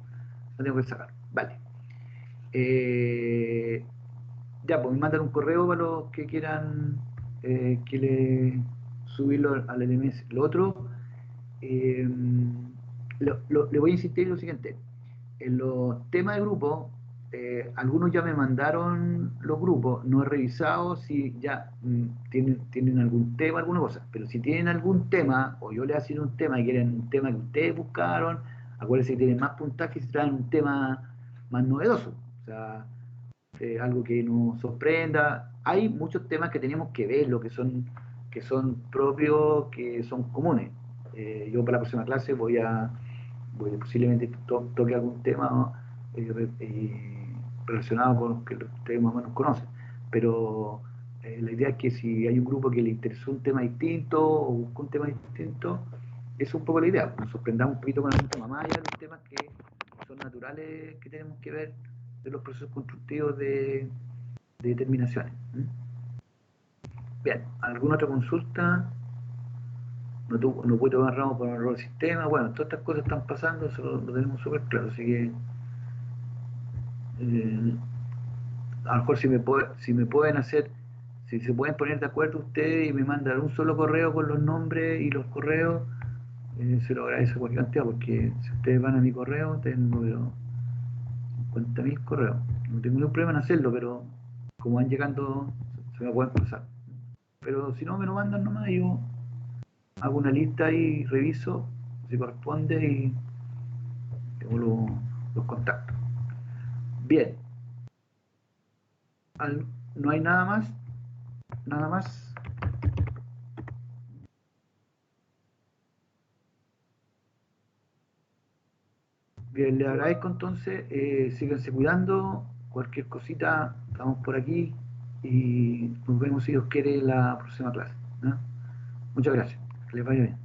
No tengo que sacar. Vale. Ya, pues me mandan un correo para los que quieran que le subirlo al LMS. Lo otro, le voy a insistir en lo siguiente. En los temas de grupo, algunos ya me mandaron los grupos, no he revisado si ya tienen algún tema, alguna cosa, pero si tienen algún tema, o yo les asigno un tema y quieren un tema que ustedes buscaron, acuérdense que tienen más puntaje si traen un tema más novedoso, o sea, algo que nos sorprenda. Hay muchos temas que tenemos que ver, lo que son propios, que son comunes. Yo para la próxima clase voy posiblemente toque algún tema relacionado con los que ustedes más o menos conocen, pero la idea es que si hay un grupo que le interesó un tema distinto o busca un tema distinto, es un poco la idea, nos sorprendamos un poquito con algún tema más allá de los temas que son naturales que tenemos que ver de los procesos constructivos de determinaciones. Bien, ¿alguna otra consulta? No puede tomar ramos por un error del sistema. Bueno, todas estas cosas están pasando, eso lo tenemos súper claro, así que a lo mejor si me pueden hacer, si se pueden poner de acuerdo ustedes y me mandan un solo correo con los nombres y los correos, se lo agradezco cualquier cantidad, porque si ustedes van a mi correo, tengo 50.000 correos. No tengo ningún problema en hacerlo, pero como van llegando, se me pueden pasar. Pero si no, me lo mandan nomás, yo hago una lista y reviso si corresponde y tengo los contactos. Bien. No hay nada más. Nada más. Bien, le agradezco entonces. Síganse cuidando. Cualquier cosita, estamos por aquí. Y nos vemos si Dios quiere la próxima clase. ¿No? Muchas gracias. Que les vaya bien.